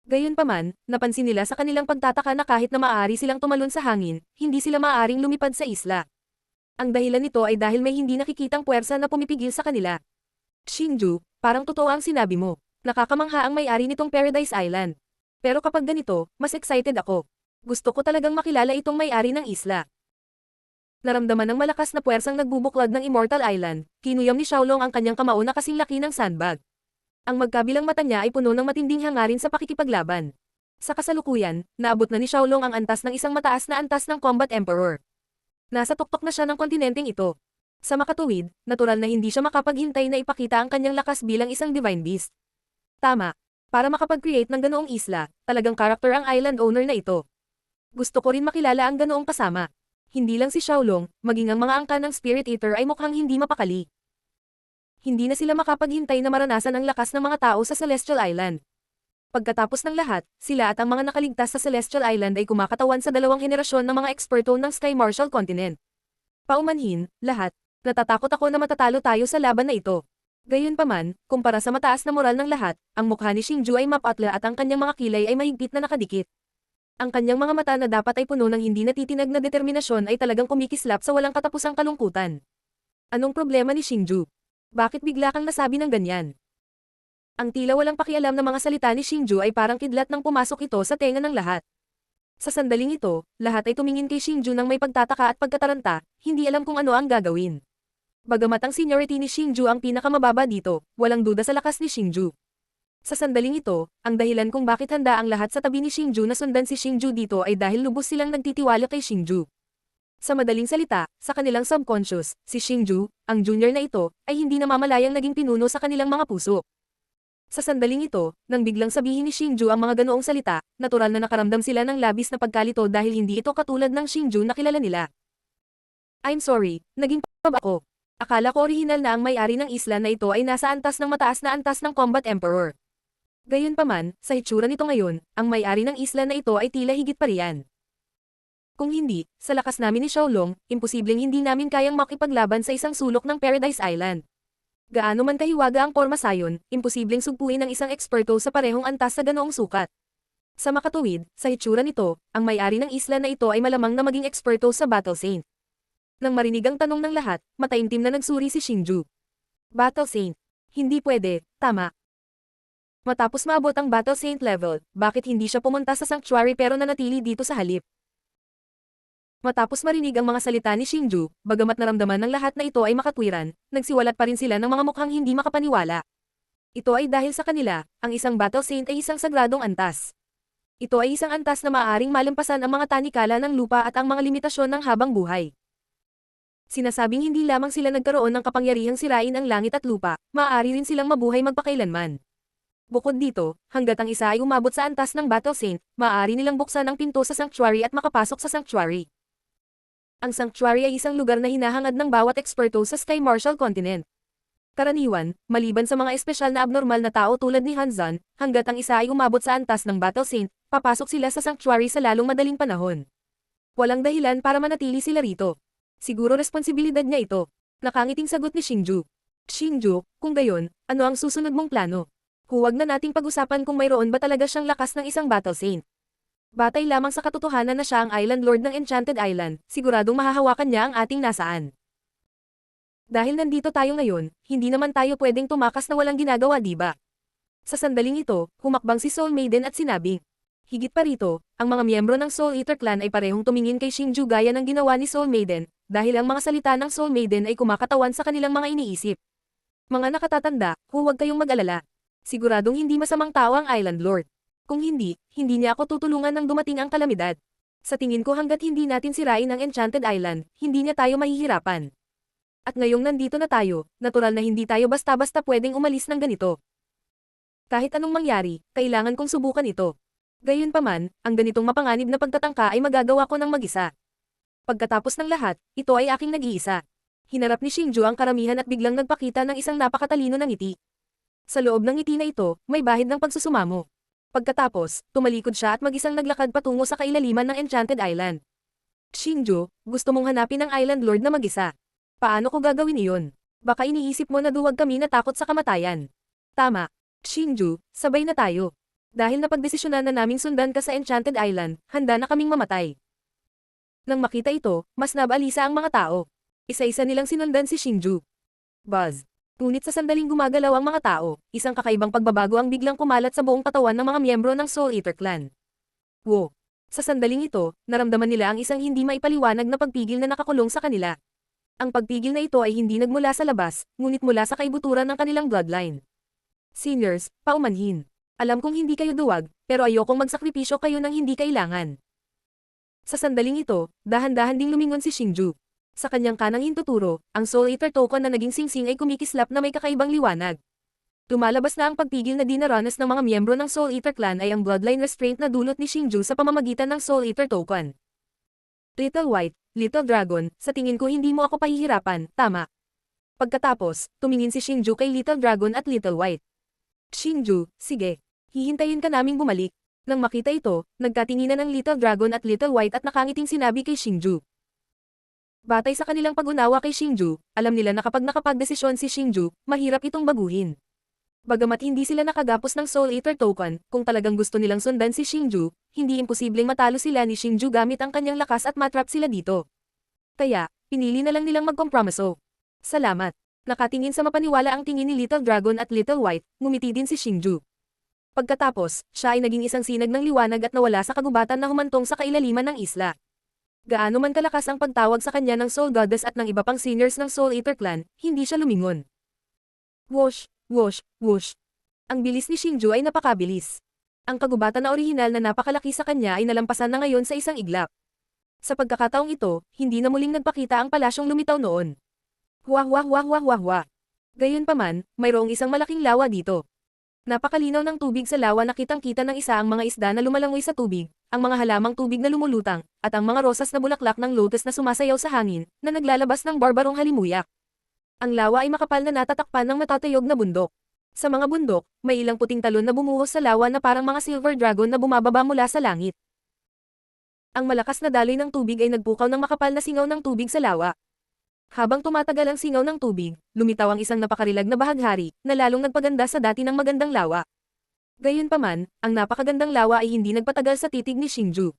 Gayunpaman, napansin nila sa kanilang pagtataka na kahit na maaari silang tumalon sa hangin, hindi sila maaaring lumipad sa isla. Ang dahilan nito ay dahil may hindi nakikitang puwersa na pumipigil sa kanila. Xingju, parang totoo ang sinabi mo. Nakakamangha ang may-ari nitong Paradise Island. Pero kapag ganito, mas excited ako. Gusto ko talagang makilala itong may-ari ng isla. Naramdaman ng malakas na puwersang nagbubuklod ng Immortal Island, kinuyam ni Xiaolong ang kanyang kamao na kasing laki ng sandbag. Ang magkabilang mata niya ay puno ng matinding hangarin sa pakikipaglaban. Sa kasalukuyan, naabot na ni Xiaolong ang antas ng isang mataas na antas ng Combat Emperor. Nasa tuktok na siya ng kontinenteng ito. Sa makatuwid, natural na hindi siya makapaghintay na ipakita ang kanyang lakas bilang isang Divine Beast. Tama. Para makapag-create ng ganoong isla, talagang character ang island owner na ito. Gusto ko rin makilala ang ganoong kasama. Hindi lang si Xiaolong, maging ang mga angka ng Spirit Eater ay mukhang hindi mapakali. Hindi na sila makapaghintay na maranasan ang lakas ng mga tao sa Celestial Island. Pagkatapos ng lahat, sila at ang mga nakaligtas sa Celestial Island ay kumakatawan sa 2 henerasyon ng mga eksperto ng Sky Martial Continent. Paumanhin, lahat, natatakot ako na matatalo tayo sa laban na ito. Gayunpaman, kumpara sa mataas na moral ng lahat, ang mukha ni Xingju ay mapatla at ang kanyang mga kilay ay mahigpit na nakadikit. Ang kanyang mga mata na dapat ay puno ng hindi natitinag na determinasyon ay talagang kumikislap sa walang katapusang kalungkutan. Anong problema ni Xingju? Bakit bigla kang nasabi ng ganyan? Ang tila walang pakialam na mga salita ni Xingju ay parang kidlat nang pumasok ito sa tenga ng lahat. Sa sandaling ito, lahat ay tumingin kay Xingju nang may pagtataka at pagkataranta, hindi alam kung ano ang gagawin. Bagamat ang seniority ni Xingju ang pinakamababa dito, walang duda sa lakas ni Xingju. Sa sandaling ito, ang dahilan kung bakit handa ang lahat sa tabi ni Xingju na sundan si Xingju dito ay dahil lubos silang nagtitiwala kay Xingju. Sa madaling salita, sa kanilang subconscious, si Xingju, ang junior na ito, ay hindi namamalayang naging pinuno sa kanilang mga puso. Sa sandaling ito, nang biglang sabihin ni Xingju ang mga ganoong salita, natural na nakaramdam sila ng labis na pagkalito dahil hindi ito katulad ng Xingju na kilala nila. I'm sorry, naging pababa ako. Akala ko orihinal na ang may-ari ng isla na ito ay nasa antas ng mataas na antas ng Combat Emperor. Gayunpaman, sa hitsura nito ngayon, ang may-ari ng isla na ito ay tila higit pa riyan. Kung hindi, sa lakas namin ni Xiaolong, imposibleng hindi namin kayang makipaglaban sa isang sulok ng Paradise Island. Gaano man kahiwaga ang porma sayon, imposibleng sugpuin ng isang eksperto sa parehong antas sa ganoong sukat. Sa makatuwid, sa hitsura nito, ang may-ari ng isla na ito ay malamang na maging eksperto sa Battle Saint. Nang marinig ang tanong ng lahat, mataimtim na nagsuri si Xingju. Battle Saint. Hindi pwede, tama. Matapos maabot ang Battle Saint level, bakit hindi siya pumunta sa Sanctuary pero nanatili dito sa halip? Matapos marinig ang mga salita ni Xingju, bagamat naramdaman ng lahat na ito ay makatwiran, nagsiwalat pa rin sila ng mga mukhang hindi makapaniwala. Ito ay dahil sa kanila, ang isang Battle Saint ay isang sagradong antas. Ito ay isang antas na maaaring malampasan ang mga tanikala ng lupa at ang mga limitasyon ng habang buhay. Sinasabing hindi lamang sila nagkaroon ng kapangyarihang sirain ang langit at lupa, maaari rin silang mabuhay magpakailanman. Bukod dito, hanggat ang isa ay umabot sa antas ng Battle Saint, maaari nilang buksan ang pinto sa Sanctuary at makapasok sa Sanctuary. Ang Sanctuary ay isang lugar na hinahangad ng bawat eksperto sa Sky Martial Continent. Karaniwan, maliban sa mga espesyal na abnormal na tao tulad ni Hanzan, hanggat ang isa ay umabot sa antas ng Battle Saint, papasok sila sa Sanctuary sa lalong madaling panahon. Walang dahilan para manatili sila rito. Siguro responsibilidad niya ito. Nakangiting sagot ni Xingju. Xingju, kung gayon, ano ang susunod mong plano? Huwag na nating pag-usapan kung mayroon ba talaga siyang lakas ng isang Battle Saint. Batay lamang sa katotohanan na siya ang Island Lord ng Enchanted Island, siguradong mahahawakan niya ang ating nasaan. Dahil nandito tayo ngayon, hindi naman tayo pwedeng tumakas na walang ginagawa, diba? Sa sandaling ito, humakbang si Soul Maiden at sinabing, higit pa rito, ang mga miyembro ng Soul Eater Clan ay parehong tumingin kay Xingju gaya ng ginawa ni Soul Maiden, dahil ang mga salita ng Soul Maiden ay kumakatawan sa kanilang mga iniisip. Mga nakatatanda, huwag kayong mag-alala. Siguradong hindi masamang tao ang Island Lord. Kung hindi, hindi niya ako tutulungan nang dumating ang kalamidad. Sa tingin ko hanggat hindi natin sirain ang Enchanted Island, hindi niya tayo mahihirapan. At ngayong nandito na tayo, natural na hindi tayo basta-basta pwedeng umalis ng ganito. Kahit anong mangyari, kailangan kong subukan ito. Gayunpaman, ang ganitong mapanganib na pagtatangka ay magagawa ko ng mag-isa. Pagkatapos ng lahat, ito ay aking nag-iisa. Hinarap ni Xingju ang karamihan at biglang nagpakita ng isang napakatalino na ngiti. Sa loob ng ngiti na ito, may bahid ng pagsusumamo. Pagkatapos, tumalikod siya at mag-isang naglakad patungo sa kailaliman ng Enchanted Island. Xingju, gusto mong hanapin ang Island Lord na mag-isa. Paano ko gagawin iyon? Baka iniisip mo na duwag kami natakot sa kamatayan. Tama. Xingju, sabay na tayo. Dahil napagdesisyonan na naming sundan ka sa Enchanted Island, handa na kaming mamatay. Nang makita ito, mas nabalisa ang mga tao. Isa-isa nilang sinundan si Xingju. Buzz. Ngunit sa sandaling gumagalaw ang mga tao, isang kakaibang pagbabago ang biglang kumalat sa buong katawan ng mga miyembro ng Soul Eater Clan. Wow! Sa sandaling ito, naramdaman nila ang isang hindi maipaliwanag na pagpigil na nakakulong sa kanila. Ang pagpigil na ito ay hindi nagmula sa labas, ngunit mula sa kaibuturan ng kanilang bloodline. Seniors, paumanhin. Alam kong hindi kayo duwag, pero ayokong magsakripisyo kayo ng hindi kailangan. Sa sandaling ito, dahan-dahan ding lumingon si Xingju. Sa kanyang kanang hintuturo, ang Soul Eater token na naging singsing ay kumikislap na may kakaibang liwanag. Tumalabas na ang pagpigil na dinaranas ng mga miyembro ng Soul Eater Clan ay ang bloodline restraint na dulot ni Xingju sa pamamagitan ng Soul Eater token. Little White, Little Dragon, sa tingin ko hindi mo ako pahihirapan, tama. Pagkatapos, tumingin si Xingju kay Little Dragon at Little White. Xingju, sige. Hihintayin ka naming bumalik. Nang makita ito, nagkatinginan ng Little Dragon at Little White at nakangiting sinabi kay Xingju. Batay sa kanilang pag-unawa kay Xingju, alam nila na kapag nakapagdesisyon si Xingju, mahirap itong baguhin. Bagamat hindi sila nakagapos ng Soul Eater token, kung talagang gusto nilang sundan si Xingju, hindi imposibleng matalo sila ni Xingju gamit ang kanyang lakas at matrap sila dito. Kaya, pinili na lang nilang magkompromiso. Salamat. Nakatingin sa mapaniwala ang tingin ni Little Dragon at Little White, ngumiti din si Xingju. Pagkatapos, siya ay naging isang sinag ng liwanag at nawala sa kagubatan na humantong sa kailaliman ng isla. Gaano man kalakas ang pagtawag sa kanya ng Soul Goddess at ng iba pang seniors ng Soul Eater Clan, hindi siya lumingon. Whoosh, whoosh, whoosh. Ang bilis ni Xingju ay napakabilis. Ang kagubatan na orihinal na napakalaki sa kanya ay nalampasan na ngayon sa isang iglap. Sa pagkakataong ito, hindi na muling nagpakita ang palasyong lumitaw noon. Wah wah wah wah wah wah. Gayunpaman, mayroong isang malaking lawa dito. Napakalinaw ng tubig sa lawa na kitang-kita ng isa ang mga isda na lumalangoy sa tubig, ang mga halamang tubig na lumulutang, at ang mga rosas na bulaklak ng lotus na sumasayaw sa hangin, na naglalabas ng barbarong halimuyak. Ang lawa ay makapal na natatakpan ng matatayog na bundok. Sa mga bundok, may ilang puting talon na bumuhos sa lawa na parang mga silver dragon na bumababa mula sa langit. Ang malakas na daloy ng tubig ay nagpukaw ng makapal na singaw ng tubig sa lawa. Habang tumatagal ang singaw ng tubig, lumitaw ang isang napakarilag na bahaghari, na lalong nagpaganda sa dati ng magandang lawa. Gayunpaman, ang napakagandang lawa ay hindi nagpatagal sa titig ni Xingju.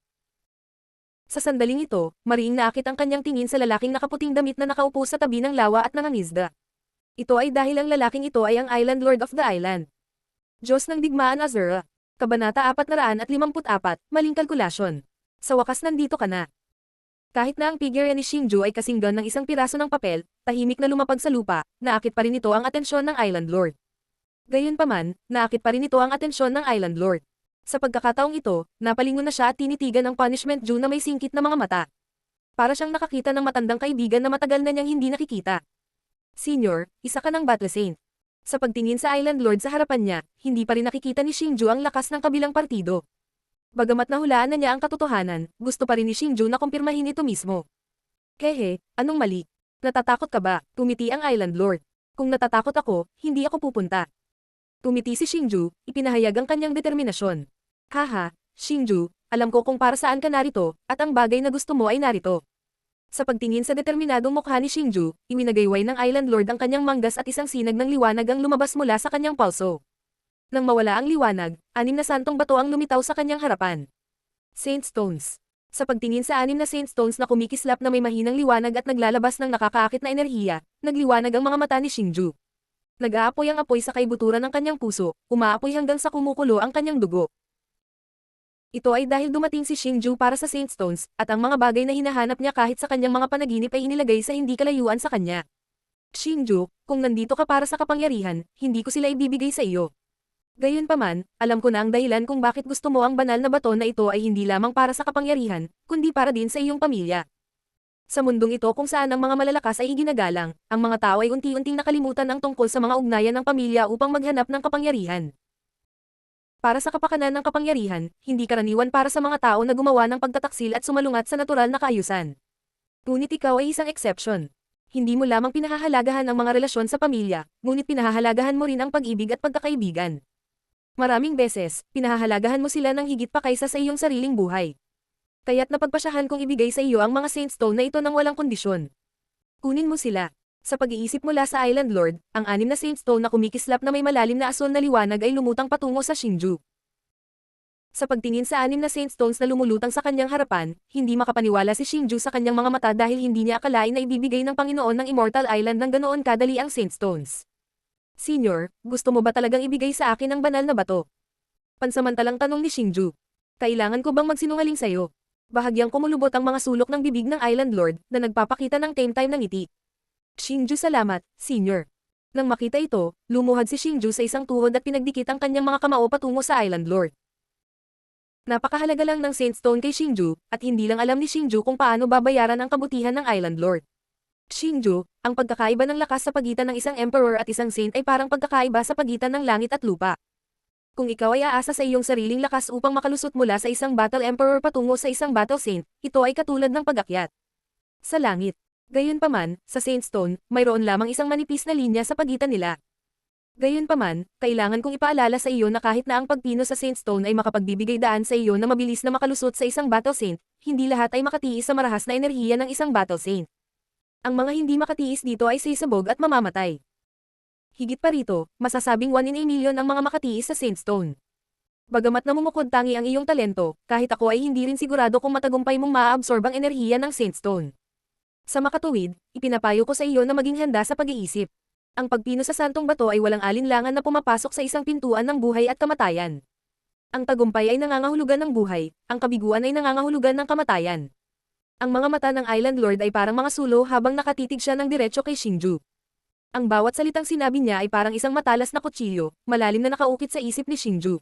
Sa sandaling ito, mariing naakit ang kanyang tingin sa lalaking nakaputing damit na nakaupo sa tabi ng lawa at nangangisda. Ito ay dahil ang lalaking ito ay ang Island Lord of the Island. Diyos ng Digmaan Azura. Kabanata 454, Maling Kalkulasyon. Sa wakas nandito ka na. Kahit na ang figure ni Xingju ay kasinggan ng isang piraso ng papel, tahimik na lumapag sa lupa, naakit pa rin ito ang atensyon ng Island Lord. Gayunpaman, naakit pa rin ito ang atensyon ng Island Lord. Sa pagkakataong ito, napalingon na siya at tinitigan ang punishment Jew na may singkit na mga mata. Para siyang nakakita ng matandang kaibigan na matagal na niyang hindi nakikita. Senior, isa ka ng Battle Saint. Sa pagtingin sa Island Lord sa harapan niya, hindi pa rin nakikita ni Xingju ang lakas ng kabilang partido. Bagamat nahulaan na niya ang katotohanan, gusto pa rin ni Xingju na kumpirmahin ito mismo. Kehe, anong mali? Natatakot ka ba? Tumiti ang Island Lord. Kung natatakot ako, hindi ako pupunta. Tumiti si Xingju, ipinahayag ang kanyang determinasyon. Haha, Xingju, alam ko kung para saan ka narito, at ang bagay na gusto mo ay narito. Sa pagtingin sa determinadong mukha ni Xingju, iwinagayway ng Island Lord ang kanyang manggas at isang sinag ng liwanag ang lumabas mula sa kanyang palso. Nang mawala ang liwanag, 6 na santong bato ang lumitaw sa kanyang harapan. Saint Stones. Sa pagtingin sa 6 na Saint Stones na kumikislap na may mahinang liwanag at naglalabas ng nakakaakit na enerhiya, nagliwanag ang mga mata ni Xingju. Nag-aapoy ang apoy sa kaibuturan ng kanyang puso, umaapoy hanggang sa kumukulo ang kanyang dugo. Ito ay dahil dumating si Xingju para sa Saint Stones, at ang mga bagay na hinahanap niya kahit sa kanyang mga panaginip ay inilagay sa hindi kalayuan sa kanya. Xingju, kung nandito ka para sa kapangyarihan, hindi ko sila ibibigay sa iyo. Gayunpaman, alam ko na ang dahilan kung bakit gusto mo ang banal na bato na ito ay hindi lamang para sa kapangyarihan, kundi para din sa iyong pamilya. Sa mundong ito kung saan ang mga malalakas ay iginagalang, ang mga tao ay unti-unting nakalimutan ang tungkol sa mga ugnayan ng pamilya upang maghanap ng kapangyarihan. Para sa kapakanan ng kapangyarihan, hindi karaniwan para sa mga tao na gumawa ng pagtataksil at sumalungat sa natural na kaayusan. Ngunit ikaw ay isang exception. Hindi mo lamang pinahahalagahan ang mga relasyon sa pamilya, ngunit pinahahalagahan mo rin ang pag-ibig at pagkakaibigan. Maraming beses, pinahahalagahan mo sila ng higit pa kaysa sa iyong sariling buhay. Kaya't napagpasyahan kong ibigay sa iyo ang mga Saint Stone na ito ng walang kondisyon. Kunin mo sila. Sa pag-iisip mula sa Island Lord, ang 6 na Saint Stone na kumikislap na may malalim na asul na liwanag ay lumutang patungo sa Xingju. Sa pagtingin sa 6 na Saint Stones na lumulutang sa kanyang harapan, hindi makapaniwala si Xingju sa kanyang mga mata dahil hindi niya akalain na ibibigay ng Panginoon ng Immortal Island ng ganoon kadali ang Saint Stones. Senior, gusto mo ba talagang ibigay sa akin ang banal na bato? Pansamantalang tanong ni Xingju. Kailangan ko bang magsinungaling sa'yo? Bahagyang kumulubot ang mga sulok ng bibig ng Island Lord na nagpapakita ng tame time ng ngiti. Xingju, salamat, Senior. Nang makita ito, lumuhad si Xingju sa isang tuhod at pinagdikit ang kanyang mga kamao patungo sa Island Lord. Napakahalaga lang ng Saint Stone kay Xingju, at hindi lang alam ni Xingju kung paano babayaran ang kabutihan ng Island Lord. Xingju, ang pagkakaiba ng lakas sa pagitan ng isang emperor at isang saint ay parang pagkakaiba sa pagitan ng langit at lupa. Kung ikaw ay aasa sa iyong sariling lakas upang makalusot mula sa isang battle emperor patungo sa isang battle saint, ito ay katulad ng pag-akyat sa langit. Gayunpaman, sa Saint Stone, mayroon lamang isang manipis na linya sa pagitan nila. Gayunpaman, kailangan kong ipaalala sa iyo na kahit na ang pagpino sa Saint Stone ay makapagbibigay daan sa iyo na mabilis na makalusot sa isang battle saint, hindi lahat ay makatiis sa marahas na enerhiya ng isang battle saint. Ang mga hindi makatiis dito ay sisabog at mamamatay. Higit pa rito, masasabing 1 in a million ang mga makatiis sa Saint Stone. Bagamat namumukod tangi ang iyong talento, kahit ako ay hindi rin sigurado kung matagumpay mong maaabsorb ang enerhiya ng Saint Stone. Sa makatuwid, ipinapayo ko sa iyo na maging handa sa pag-iisip. Ang pagpino sa santong bato ay walang alinlangan na pumapasok sa isang pintuan ng buhay at kamatayan. Ang tagumpay ay nangangahulugan ng buhay, ang kabiguan ay nangangahulugan ng kamatayan. Ang mga mata ng Island Lord ay parang mga sulo habang nakatitig siya ng diretso kay Xingju. Ang bawat salitang sinabi niya ay parang isang matalas na kutsilyo, malalim na nakaukit sa isip ni Xingju.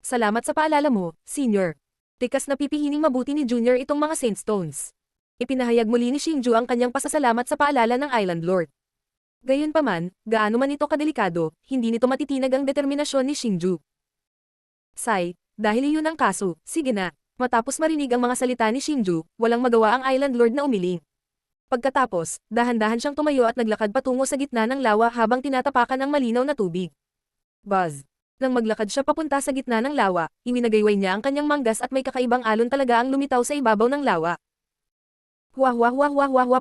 Salamat sa paalala mo, Senior. Tikas na pipihining mabuti ni Junior itong mga Saint Stones. Ipinahayag muli ni Xingju ang kanyang pasasalamat sa paalala ng Island Lord. Gayunpaman, gaano man ito kadelikado, hindi nito matitinag ang determinasyon ni Xingju. Sai, dahil iyon ang kaso, sige na. Matapos marinig ang mga salita ni Xingju, walang magawa ang Island Lord na umili. Pagkatapos, dahan-dahan siyang tumayo at naglakad patungo sa gitna ng lawa habang tinatapakan ang malinaw na tubig. Buzz. Nang maglakad siya papunta sa gitna ng lawa, iwinagayway niya ang kanyang manggas at may kakaibang alon talaga ang lumitaw sa ibabaw ng lawa. Wah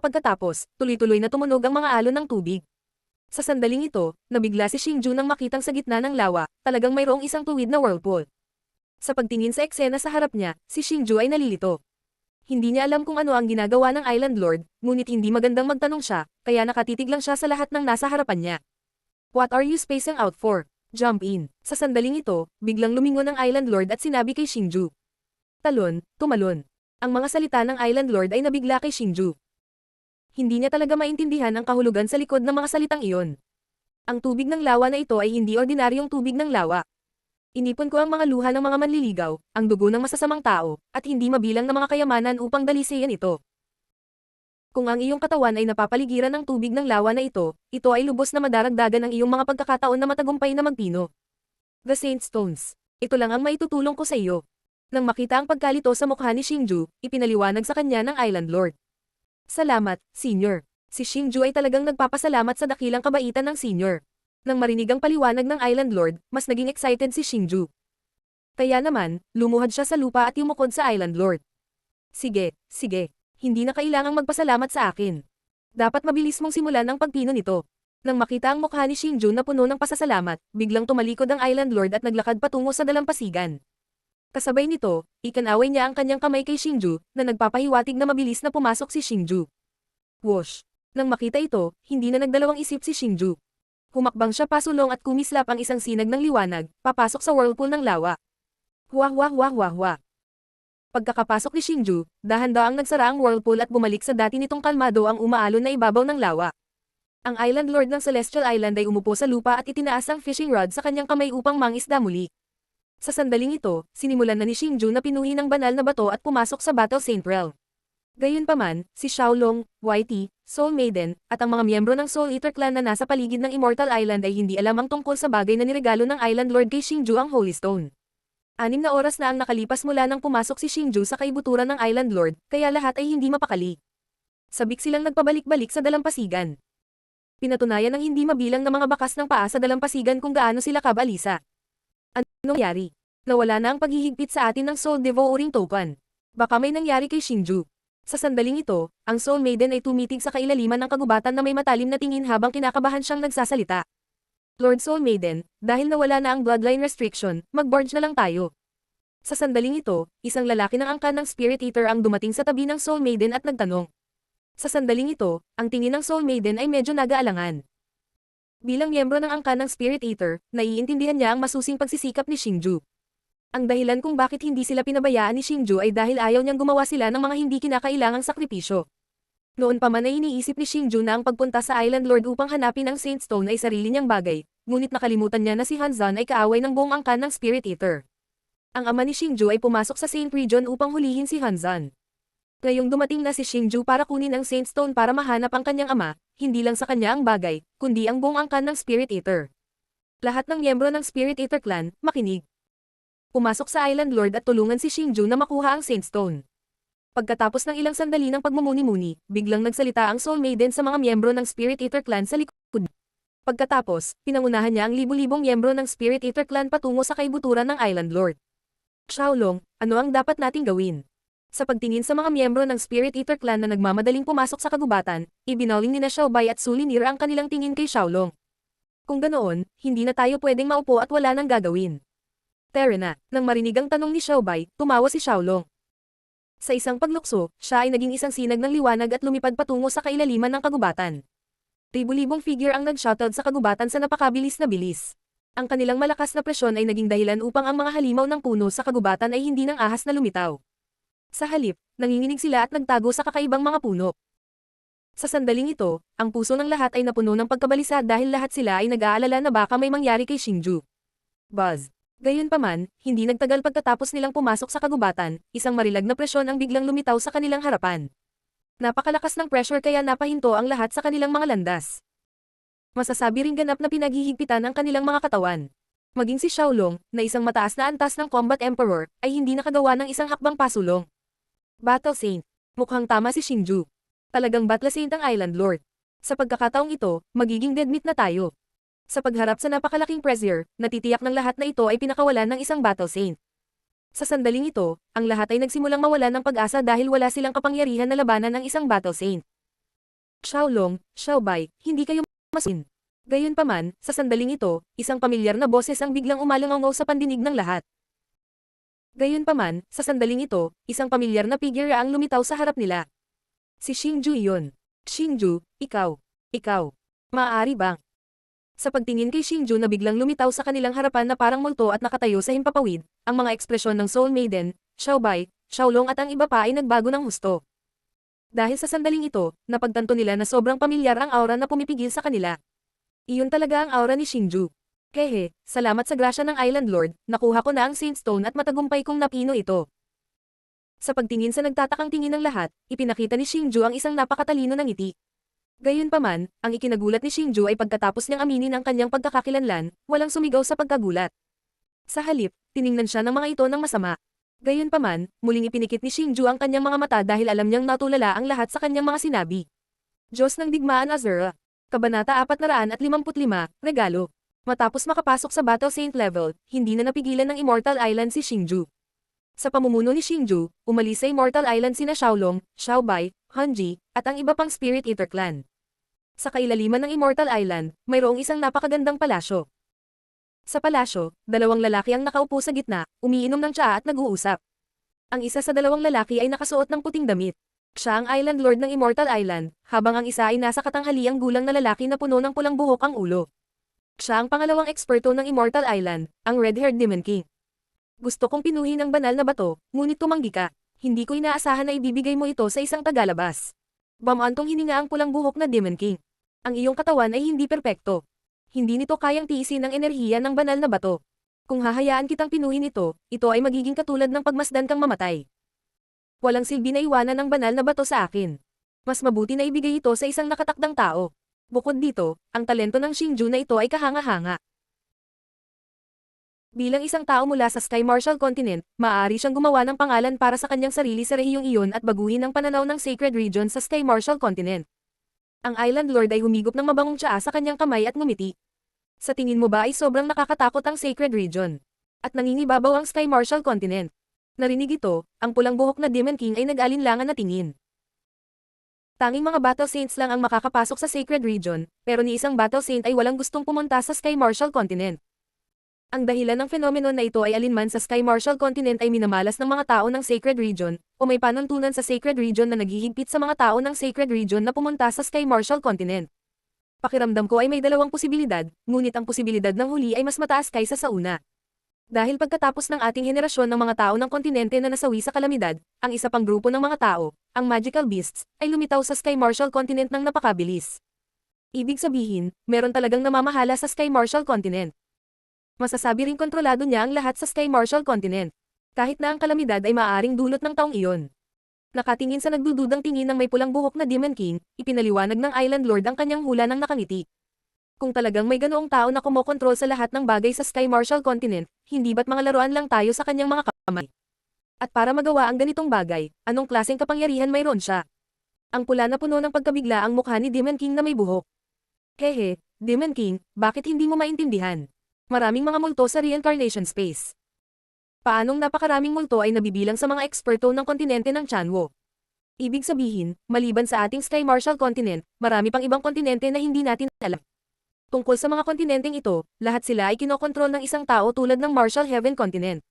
pagkatapos, tuloy-tuloy na tumunog ang mga alon ng tubig. Sa sandaling ito, nabigla si Xingju nang makitang sa gitna ng lawa, talagang mayroong isang tuwid na whirlpool. Sa pagtingin sa eksena sa harap niya, si Xingju ay nalilito. Hindi niya alam kung ano ang ginagawa ng Island Lord, ngunit hindi magandang magtanong siya, kaya nakatitig lang siya sa lahat ng nasa harapan niya. What are you spacing out for? Jump in. Sa sandaling ito, biglang lumingon ang Island Lord at sinabi kay Xingju. Talon, tumalon. Ang mga salita ng Island Lord ay nabigla kay Xingju. Hindi niya talaga maintindihan ang kahulugan sa likod ng mga salitang iyon. Ang tubig ng lawa na ito ay hindi ordinaryong tubig ng lawa. Inipon ko ang mga luha ng mga manliligaw, ang dugo ng masasamang tao, at hindi mabilang ng mga kayamanan upang dalisayan ito. Kung ang iyong katawan ay napapaligiran ng tubig ng lawa na ito ay lubos na madaragdagan ang iyong mga pagkakataon na matagumpay na magpino. The Saint Stones. Ito lang ang maitutulong ko sa iyo. Nang makita ang pagkalito sa mukha ni Xingju, ipinaliwanag sa kanya ng Island Lord. Salamat, Senior. Si Xingju ay talagang nagpapasalamat sa dakilang kabaitan ng Senior. Nang marinig ang paliwanag ng Island Lord, mas naging excited si Xingju. Kaya naman, lumuhad siya sa lupa at yumukod sa Island Lord. Sige. Hindi na kailangang magpasalamat sa akin. Dapat mabilis mong simulan ang pagpino nito. Nang makita ang mukha ni Xingju na puno ng pasasalamat, biglang tumalikod ang Island Lord at naglakad patungo sa dalampasigan. Kasabay nito, ikanaway niya ang kanyang kamay kay Xingju, na nagpapahiwatig na mabilis na pumasok si Xingju. Whoosh! Nang makita ito, hindi na nagdalawang isip si Xingju. Humakbang siya pasulong at kumislap ang isang sinag ng liwanag, papasok sa whirlpool ng lawa. Wah. Pagkakapasok ni Xingju, dahan-daang nagsara ang whirlpool at bumalik sa dati nitong kalmado ang umaalon na ibabaw ng lawa. Ang Island Lord ng Celestial Island ay umupo sa lupa at itinaas ang fishing rod sa kanyang kamay upang mangisda muli. Sa sandaling ito, sinimulan na ni Xingju na pinuhin ang banal na bato at pumasok sa Battle Saint Realm. Gayunpaman, si Xiaolong, YT, Soul Maiden, at ang mga miyembro ng Soul Eater clan na nasa paligid ng Immortal Island ay hindi alam ang tungkol sa bagay na niregalo ng Island Lord kay Xingju ang Holy Stone. 6 na oras na ang nakalipas mula nang pumasok si Xingju sa kaibuturan ng Island Lord, kaya lahat ay hindi mapakali. Sabik silang nagpabalik-balik sa dalampasigan. Pinatunayan ng hindi mabilang na mga bakas ng paa sa dalampasigan kung gaano sila kabalisa. Ano nangyari? Nawala na ang paghihigpit sa atin ng Soul Devouring Token. Baka may nangyari kay Xingju. Sa sandaling ito, ang Soul Maiden ay tumitig sa kailaliman ng kagubatan na may matalim na tingin habang kinakabahan siyang nagsasalita. Lord Soul Maiden, dahil nawala na ang bloodline restriction, mag-barge na lang tayo. Sa sandaling ito, isang lalaki ng angkan ng Spirit Eater ang dumating sa tabi ng Soul Maiden at nagtanong. Sa sandaling ito, ang tingin ng Soul Maiden ay medyo nag-aalangan. Bilang miyembro ng angkan ng Spirit Eater, naiintindihan niya ang masusing pagsisikap ni Xingju. Ang dahilan kung bakit hindi sila pinabayaan ni Xingju ay dahil ayaw niyang gumawa sila ng mga hindi kinakailangang sakripisyo. Noon pa man ay iniisip ni Xingju na ang pagpunta sa Island Lord upang hanapin ang Saint Stone ay sarili niyang bagay, ngunit nakalimutan niya na si Hanzan ay kaaway ng buong angkan ng Spirit Eater. Ang ama ni Xingju ay pumasok sa Saint Region upang hulihin si Hanzan. Ngayong dumating na si Xingju para kunin ang Saint Stone para mahanap ang kanyang ama, hindi lang sa kanya ang bagay, kundi ang buong angkan ng Spirit Eater. Lahat ng miyembro ng Spirit Eater clan, makinig. Pumasok sa Island Lord at tulungan si Xingju na makuha ang Saint Stone. Pagkatapos ng ilang sandali ng pagmumuni-muni, biglang nagsalita ang Soul Maiden sa mga miyembro ng Spirit Eater clan sa likod. Pagkatapos, pinangunahan niya ang libu-libong miyembro ng Spirit Eater clan patungo sa kaibuturan ng Island Lord. Xiaolong, ano ang dapat nating gawin? Sa pagtingin sa mga miyembro ng Spirit Eater clan na nagmamadaling pumasok sa kagubatan, ibinawling ni na Xiaobai at Su Linier ang kanilang tingin kay Xiaolong. Kung ganoon, hindi na tayo pwedeng maupo at wala nang gagawin. Terena, nang marinig ang tanong ni Xiaobai, tumawa si Xiaolong. Sa isang paglukso, siya ay naging isang sinag ng liwanag at lumipad patungo sa kailaliman ng kagubatan. Libu-libong figure ang nag-shuttled sa kagubatan sa napakabilis na bilis. Ang kanilang malakas na presyon ay naging dahilan upang ang mga halimaw ng puno sa kagubatan ay hindi nang ahas na lumitaw. Sa halip, nanginginig sila at nagtago sa kakaibang mga puno. Sa sandaling ito, ang puso ng lahat ay napuno ng pagkabalisa dahil lahat sila ay nag-aalala na baka may mangyari kay Xingju. Buzz. Gayunpaman, hindi nagtagal pagkatapos nilang pumasok sa kagubatan, isang marilag na presyon ang biglang lumitaw sa kanilang harapan. Napakalakas ng pressure kaya napahinto ang lahat sa kanilang mga landas. Masasabi ring ganap na pinaghihigpitan ang kanilang mga katawan. Maging si Xiaolong, na isang mataas na antas ng Combat Emperor, ay hindi nakagawa ng isang hakbang pasulong. Battle Saint. Mukhang tama si Xingju. Talagang Battle Saint ang Island Lord. Sa pagkakataong ito, magiging dead meat na tayo. Sa pagharap sa napakalaking pressure, natitiyak ng lahat na ito ay pinakawalan ng isang Battle Saint. Sa sandaling ito, ang lahat ay nagsimulang mawalan ng pag-asa dahil wala silang kapangyarihan na labanan ng isang Battle Saint. Xiaolong, Xiaobai, hindi kayo masin. Gayunpaman, sa sandaling ito, isang pamilyar na boses ang biglang umalangaw sa pandinig ng lahat. Gayunpaman, sa sandaling ito, isang pamilyar na figure ang lumitaw sa harap nila. Si Xingju iyon. Xingju, ikaw. Maaari bang? Sa pagtingin kay Xingju na biglang lumitaw sa kanilang harapan na parang multo at nakatayo sa himpapawid, ang mga ekspresyon ng Soul Maiden, Xiaobai, Xiaolong at ang iba pa ay nagbago ng husto. Dahil sa sandaling ito, napagtanto nila na sobrang pamilyar ang aura na pumipigil sa kanila. Iyon talaga ang aura ni Xingju. Hehe, salamat sa grasya ng Island Lord, nakuha ko na ang Saint Stone at matagumpay kong napino ito. Sa pagtingin sa nagtatakang tingin ng lahat, ipinakita ni Xingju ang isang napakatalino ng ngiti. Gayunpaman, ang ikinagulat ni Xingju ay pagkatapos niyang aminin ang kanyang pagkakakilanlan, walang sumigaw sa pagkagulat. Sa halip, tiningnan siya ng mga ito ng masama. Gayunpaman, muling ipinikit ni Xingju ang kanyang mga mata dahil alam niyang natulala ang lahat sa kanyang mga sinabi. Diyos ng Digmaan Azura. Kabanata 455, Regalo. Matapos makapasok sa Battle Saint level, hindi na napigilan ng Immortal Island si Xingju. Sa pamumuno ni Xingju, umalis sa Immortal Island sina Xiaolong, Xiaobai, Hanji, at ang iba pang Spirit Eater clan. Sa kailaliman ng Immortal Island, mayroong isang napakagandang palasyo. Sa palasyo, 2 lalaki ang nakaupo sa gitna, umiinom ng tsaa at nag-uusap. Ang isa sa 2 lalaki ay nakasuot ng puting damit. Siya ang Island Lord ng Immortal Island, habang ang isa ay nasa katanghaliang gulang na lalaki na puno ng pulang buhok ang ulo. Siya ang pangalawang eksperto ng Immortal Island, ang Red-Haired Demon King. Gusto kong pinuhin ang banal na bato, ngunit tumanggi ka. Hindi ko inaasahan na ibibigay mo ito sa isang tagalabas. Bamantong hininga ang pulang buhok na Demon King. Ang iyong katawan ay hindi perpekto. Hindi nito kayang tiisin ang enerhiya ng banal na bato. Kung hahayaan kitang pinuhin ito ay magiging katulad ng pagmasdan kang mamatay. Walang silbi na iwanan ng banal na bato sa akin. Mas mabuti na ibigay ito sa isang nakatakdang tao. Bukod dito, ang talento ng Xingju na ito ay kahanga-hanga. Bilang isang tao mula sa Sky Martial Continent, maaari siyang gumawa ng pangalan para sa kanyang sarili sa rehiyong iyon at baguhin ang pananaw ng Sacred Region sa Sky Martial Continent. Ang Island Lord ay humigop ng mabangong tsaa sa kanyang kamay at ngumiti. Sa tingin mo ba ay sobrang nakakatakot ang Sacred Region? At nangingibabaw ang Sky Martial Continent. Narinig ito, ang pulang buhok na Demon King ay nag-alinlangan na tingin. Tanging mga Battle Saints lang ang makakapasok sa Sacred Region, pero ni isang Battle Saint ay walang gustong pumunta sa Sky Martial Continent. Ang dahilan ng phenomenon na ito ay alinman sa Sky Martial Continent ay minamalas ng mga tao ng Sacred Region, o may panuntunan sa Sacred Region na naghihigpit sa mga tao ng Sacred Region na pumunta sa Sky Martial Continent. Pakiramdam ko ay may dalawang posibilidad, ngunit ang posibilidad ng huli ay mas mataas kaysa sa una. Dahil pagkatapos ng ating henerasyon ng mga tao ng kontinente na nasawi sa kalamidad, ang isa pang grupo ng mga tao, ang Magical Beasts, ay lumitaw sa Sky Martial Continent ng napakabilis. Ibig sabihin, meron talagang namamahala sa Sky Martial Continent. Masasabi ring kontrolado niya ang lahat sa Sky Martial Continent. Kahit na ang kalamidad ay maaaring dulot ng taong iyon. Nakatingin sa nagdududang tingin ng may pulang buhok na Demon King, ipinaliwanag ng Island Lord ang kanyang hula ng nakangiti. Kung talagang may ganoong tao na kumokontrol sa lahat ng bagay sa Sky Martial Continent, hindi ba't mga laruan lang tayo sa kanyang mga kamay? At para magawa ang ganitong bagay, anong klaseng kapangyarihan mayroon siya? Ang pula na puno ng pagkabigla ang mukha ni Demon King na may buhok. Hehe, Demon King, bakit hindi mo maintindihan? Maraming mga multo sa reincarnation space. Paanong napakaraming multo ay nabibilang sa mga eksperto ng kontinente ng Chanwo? Ibig sabihin, maliban sa ating Sky Martial Continent, marami pang ibang kontinente na hindi natin alam. Tungkol sa mga kontinenteng ito, lahat sila ay kinokontrol ng isang tao tulad ng Martial Heaven Continent.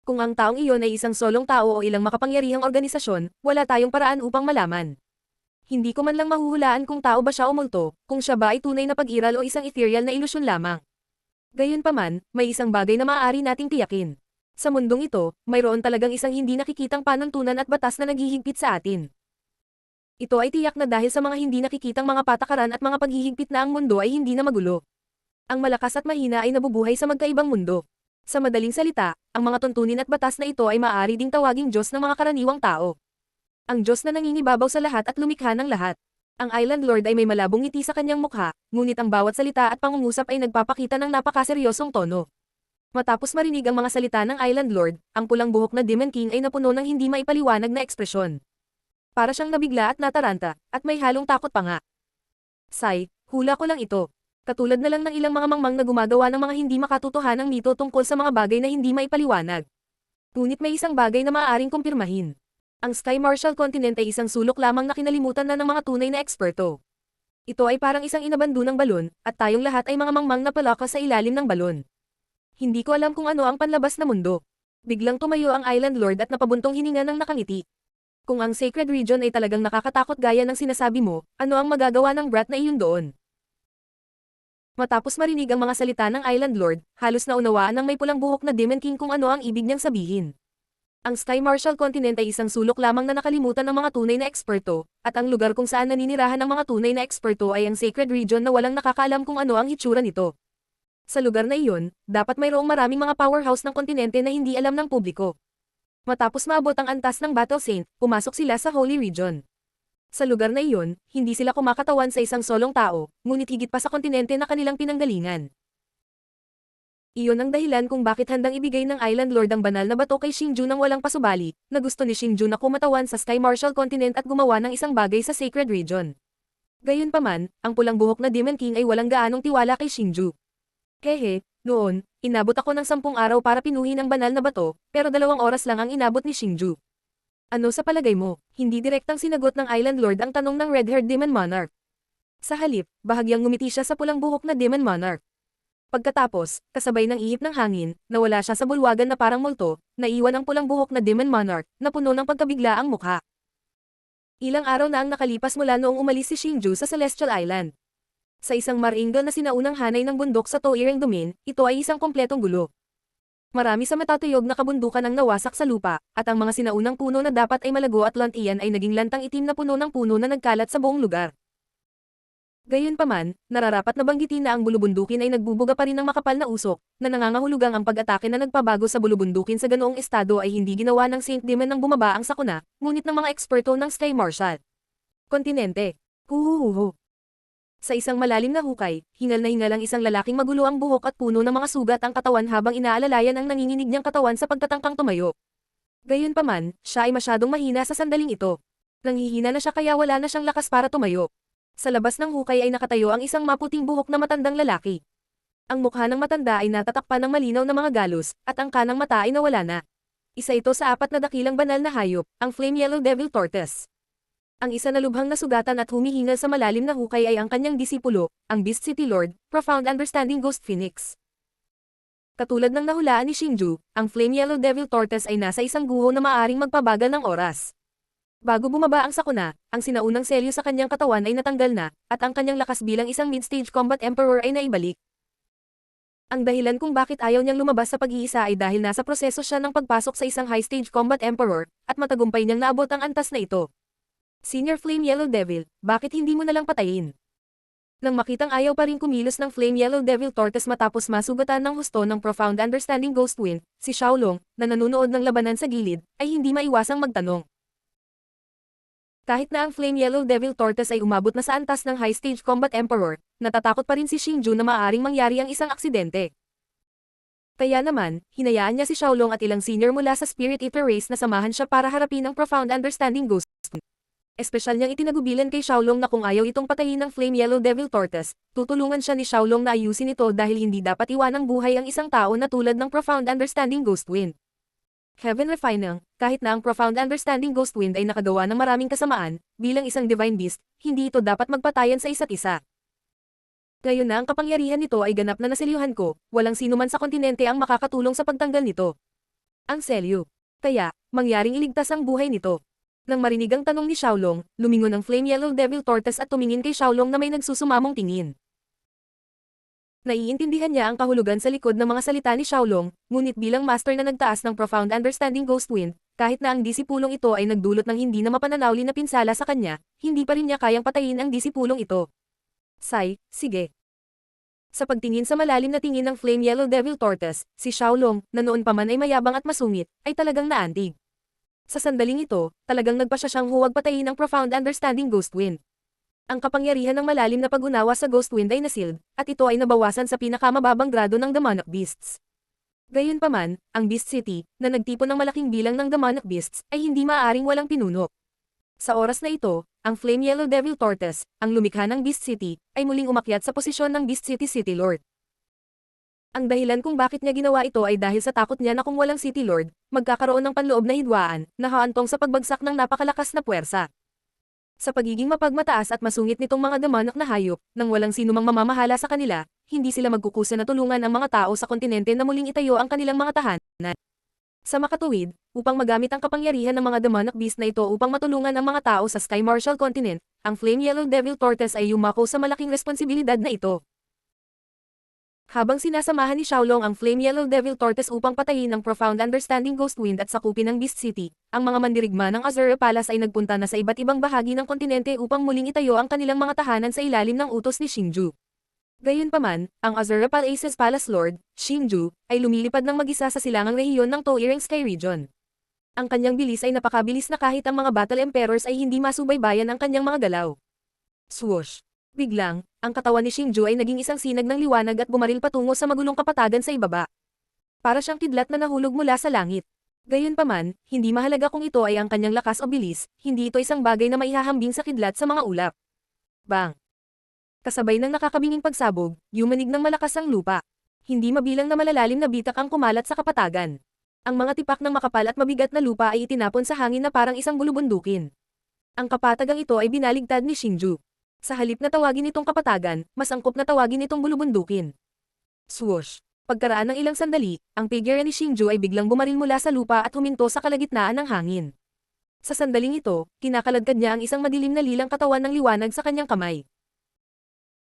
Kung ang taong iyon ay isang solong tao o ilang makapangyarihang organisasyon, wala tayong paraan upang malaman. Hindi ko man lang mahuhulaan kung tao ba siya o multo, kung siya ba ay tunay na pag-iral o isang ethereal na ilusyon lamang. Gayunpaman, may isang bagay na maaari nating tiyakin. Sa mundong ito, mayroon talagang isang hindi nakikitang panuntunan at batas na naghihigpit sa atin. Ito ay tiyak na dahil sa mga hindi nakikitang mga patakaran at mga paghihigpit na ang mundo ay hindi na magulo. Ang malakas at mahina ay nabubuhay sa magkaibang mundo. Sa madaling salita, ang mga tuntunin at batas na ito ay maaari ding tawaging Diyos ng mga karaniwang tao. Ang Diyos na nangingibabaw sa lahat at lumikha ng lahat. Ang Island Lord ay may malabong ngiti sa kanyang mukha, ngunit ang bawat salita at pangungusap ay nagpapakita ng napakaseryosong tono. Matapos marinig ang mga salita ng Island Lord, ang pulang buhok na Demon King ay napuno ng hindi maipaliwanag na ekspresyon. Para siyang nabigla at nataranta, at may halong takot pa nga. Sai, hula ko lang ito. Katulad na lang ng ilang mga mangmang na gumagawa ng mga hindi makatotohanang mito tungkol sa mga bagay na hindi maipaliwanag. Ngunit may isang bagay na maaaring kumpirmahin. Ang Sky Martial Continent ay isang sulok lamang na kinalimutan na ng mga tunay na eksperto. Ito ay parang isang inabandunang balon, at tayong lahat ay mga mangmang na palaka sa ilalim ng balon. Hindi ko alam kung ano ang panlabas na mundo. Biglang tumayo ang Island Lord at napabuntong hininga ng nakangiti. Kung ang Sacred Region ay talagang nakakatakot gaya ng sinasabi mo, ano ang magagawa ng brat na iyon doon? Matapos marinig ang mga salita ng Island Lord, halos naunawaan ng may pulang buhok na Demon King kung ano ang ibig niyang sabihin. Ang Sky Martial Continent ay isang sulok lamang na nakalimutan ng mga tunay na eksperto, at ang lugar kung saan naninirahan ng mga tunay na eksperto ay ang Sacred Region na walang nakakaalam kung ano ang hitsura nito. Sa lugar na iyon, dapat mayroong maraming mga powerhouse ng kontinente na hindi alam ng publiko. Matapos maabot ang antas ng Battle Saint, pumasok sila sa Holy Region. Sa lugar na iyon, hindi sila kumakatawan sa isang solong tao, ngunit higit pa sa kontinente na kanilang pinanggalingan. Iyon ang dahilan kung bakit handang ibigay ng Island Lord ang banal na bato kay Xingju nang walang pasubali, na gusto ni Xingju na kumatawan sa Sky Martial Continent at gumawa ng isang bagay sa Sacred Region. Gayunpaman, ang pulang buhok na Demon King ay walang gaanong tiwala kay Xingju. Hehe, noon, inabot ako ng 10 araw para pinuhin ang banal na bato, pero 2 oras lang ang inabot ni Xingju. Ano sa palagay mo? Hindi direktang sinagot ng Island Lord ang tanong ng red-haired Demon Monarch. Sa halip, bahagyang ngumiti siya sa pulang buhok na Demon Monarch. Pagkatapos, kasabay ng ihip ng hangin, nawala siya sa bulwagan na parang multo, naiwan ang pulang buhok na Demon Monarch, na puno ng pagkabigla ang mukha. Ilang araw na ang nakalipas mula noong umalis si Xingju sa Celestial Island. Sa isang maringal na sinaunang hanay ng bundok sa Toireng Domain, ito ay isang kompletong gulo. Marami sa matatuyog na kabundukan ang nawasak sa lupa, at ang mga sinaunang puno na dapat ay malago at lantian ay naging lantang itim na puno ng puno na nagkalat sa buong lugar. Gayunpaman, nararapat na banggitin na ang bulubundukin ay nagbubuga pa rin ng makapal na usok, na nangangahulugang ang pag-atake na nagpabago sa bulubundukin sa ganoong estado ay hindi ginawa ng Saint Demon nang bumaba ang sakuna, ngunit ng mga eksperto ng Sky Marshal Kontinente. Huhuhuhu. Sa isang malalim na hukay, hingal na hingal ang isang lalaking magulo ang buhok at puno ng mga sugat ang katawan habang inaalalayan ang nanginginig niyang katawan sa pagtatangkang tumayo. Gayunpaman, siya ay masyadong mahina sa sandaling ito. Nanghihina na siya kaya wala na siyang lakas para tumayo. Sa labas ng hukay ay nakatayo ang isang maputing buhok na matandang lalaki. Ang mukha ng matanda ay natatakpan ng malinaw na mga galos, at ang kanang mata ay nawala na. Isa ito sa 4 na dakilang banal na hayop, ang Flame Yellow Devil Tortoise. Ang isa na lubhang nasugatan at humihingal sa malalim na hukay ay ang kanyang disipulo, ang Beast City Lord, Profound Understanding Ghost Phoenix. Katulad ng nahulaan ni Xingju, ang Flame Yellow Devil Tortoise ay nasa isang guho na maaring magpabagal ng oras. Bago bumaba ang sakuna, ang sinaunang selyo sa kanyang katawan ay natanggal na, at ang kanyang lakas bilang isang mid-stage combat emperor ay naibalik. Ang dahilan kung bakit ayaw niyang lumabas sa pag-iisa ay dahil nasa proseso siya ng pagpasok sa isang high-stage combat emperor, at matagumpay niyang naabot ang antas na ito. Senior Flame Yellow Devil, bakit hindi mo nalang patayin? Nang makitang ayaw pa rin kumilos ng Flame Yellow Devil Tortoise matapos masugatan ng husto ng Profound Understanding Ghost Wind, si Xiaolong, na nanonood ng labanan sa gilid, ay hindi maiwasang magtanong. Kahit na ang Flame Yellow Devil Tortoise ay umabot na sa antas ng High Stage Combat Emperor, natatakot pa rin si Xingju na maaaring mangyari ang isang aksidente. Kaya naman, hinayaan niya si Xiaolong at ilang senior mula sa Spirit Eater race na samahan siya para harapin ang Profound Understanding Ghost. Espesyal niyang itinagubilan kay Xiaolong na kung ayaw itong patayin ng Flame Yellow Devil Tortoise, tutulungan siya ni Xiaolong na ayusin ito dahil hindi dapat iwanang buhay ang isang tao na tulad ng Profound Understanding Ghost Wind. Heaven Refinang, kahit na ang Profound Understanding Ghost Wind ay nakagawa ng maraming kasamaan, bilang isang Divine Beast, hindi ito dapat magpatayan sa isa't isa. Ngayon na ang kapangyarihan nito ay ganap na naselyuhan ko, walang sino man sa kontinente ang makakatulong sa pagtanggal nito. Ang selyo. Kaya, mangyaring iligtas ang buhay nito. Nang marinig ang tanong ni Xiaolong, lumingon ang Flame Yellow Devil Tortoise at tumingin kay Xiaolong na may nagsusumamong tingin. Naiintindihan niya ang kahulugan sa likod ng mga salita ni Xiaolong, ngunit bilang master na nagtaas ng Profound Understanding Ghost Wind, kahit na ang disipulong ito ay nagdulot ng hindi na mapananawli na pinsala sa kanya, hindi pa rin niya kayang patayin ang disipulong ito. Sige. Sa pagtingin sa malalim na tingin ng Flame Yellow Devil Tortoise, si Xiaolong, na noon pa man ay mayabang at masungit, ay talagang naantig. Sa sandaling ito, talagang nagpasya siyang huwag patayin ang Profound Understanding Ghost Wind. Ang kapangyarihan ng malalim na pag-unawa sa Ghost Wind ay nasild, at ito ay nabawasan sa pinakamababang grado ng Demonic Beasts. Gayunpaman, ang Beast City, na nagtipon ng malaking bilang ng Demonic Beasts, ay hindi maaaring walang pinuno. Sa oras na ito, ang Flame Yellow Devil Tortoise, ang lumikha ng Beast City, ay muling umakyat sa posisyon ng Beast City City Lord. Ang dahilan kung bakit niya ginawa ito ay dahil sa takot niya na kung walang City Lord, magkakaroon ng panloob na hidwaan, na haantong sa pagbagsak ng napakalakas na puwersa. Sa pagiging mapagmataas at masungit nitong mga demonic na hayop, nang walang sinumang mamamahala sa kanila, hindi sila magkukusa na tulungan ang mga tao sa kontinente na muling itayo ang kanilang mga tahanan. Sa makatuwid, upang magamit ang kapangyarihan ng mga demonic beast na ito upang matulungan ang mga tao sa Sky Marshal Continent, ang Flame Yellow Devil Tortoise ay yumako sa malaking responsibilidad na ito. Habang sinasamahan ni Xiaolong ang Flame Yellow Devil Tortoise upang patayin ang Profound Understanding Ghost Wind at sakupin ang Beast City, ang mga mandirigma ng Azure Palace ay nagpunta na sa iba't ibang bahagi ng kontinente upang muling itayo ang kanilang mga tahanan sa ilalim ng utos ni Xingju. Gayunpaman, ang Azure Palace's Palace Lord, Xingju, ay lumilipad ng mag-isa sa silangang rehiyon ng Toireng Sky Region. Ang kanyang bilis ay napakabilis na kahit ang mga Battle Emperors ay hindi masubaybayan ang kanyang mga galaw. Swoosh! Biglang, ang katawan ni Xingju ay naging isang sinag ng liwanag at bumaril patungo sa magulong kapatagan sa ibaba. Para siyang kidlat na nahulog mula sa langit. Gayunpaman, hindi mahalaga kung ito ay ang kanyang lakas o bilis, hindi ito isang bagay na maihahambing sa kidlat sa mga ulap. Bang! Kasabay ng nakakabinging pagsabog, yumanig ng malakas ang lupa. Hindi mabilang na malalalim na bitak ang kumalat sa kapatagan. Ang mga tipak ng makapal at mabigat na lupa ay itinapon sa hangin na parang isang bulubundukin. Ang kapatagang ito ay binaligtad ni Xingju. Sa halip na tawagin itong kapatagan, mas angkop na tawagin itong bulubundukin. Swoosh! Pagkaraan ng ilang sandali, ang figure ni Xingju ay biglang bumaril mula sa lupa at huminto sa kalagitnaan ng hangin. Sa sandaling ito, kinakaladkad niya ang isang madilim na lilang katawan ng liwanag sa kanyang kamay.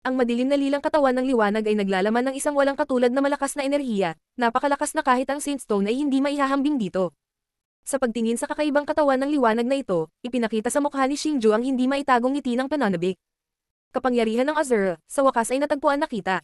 Ang madilim na lilang katawan ng liwanag ay naglalaman ng isang walang katulad na malakas na enerhiya, napakalakas na kahit ang Saintstone ay hindi maihahambing dito. Sa pagtingin sa kakaibang katawan ng liwanag na ito, ipinakita sa mukha ni Xingju ang hindi maitagong ngiti ng pananabik. Kapangyarihan ng Azure, sa wakas ay natagpuan na kita.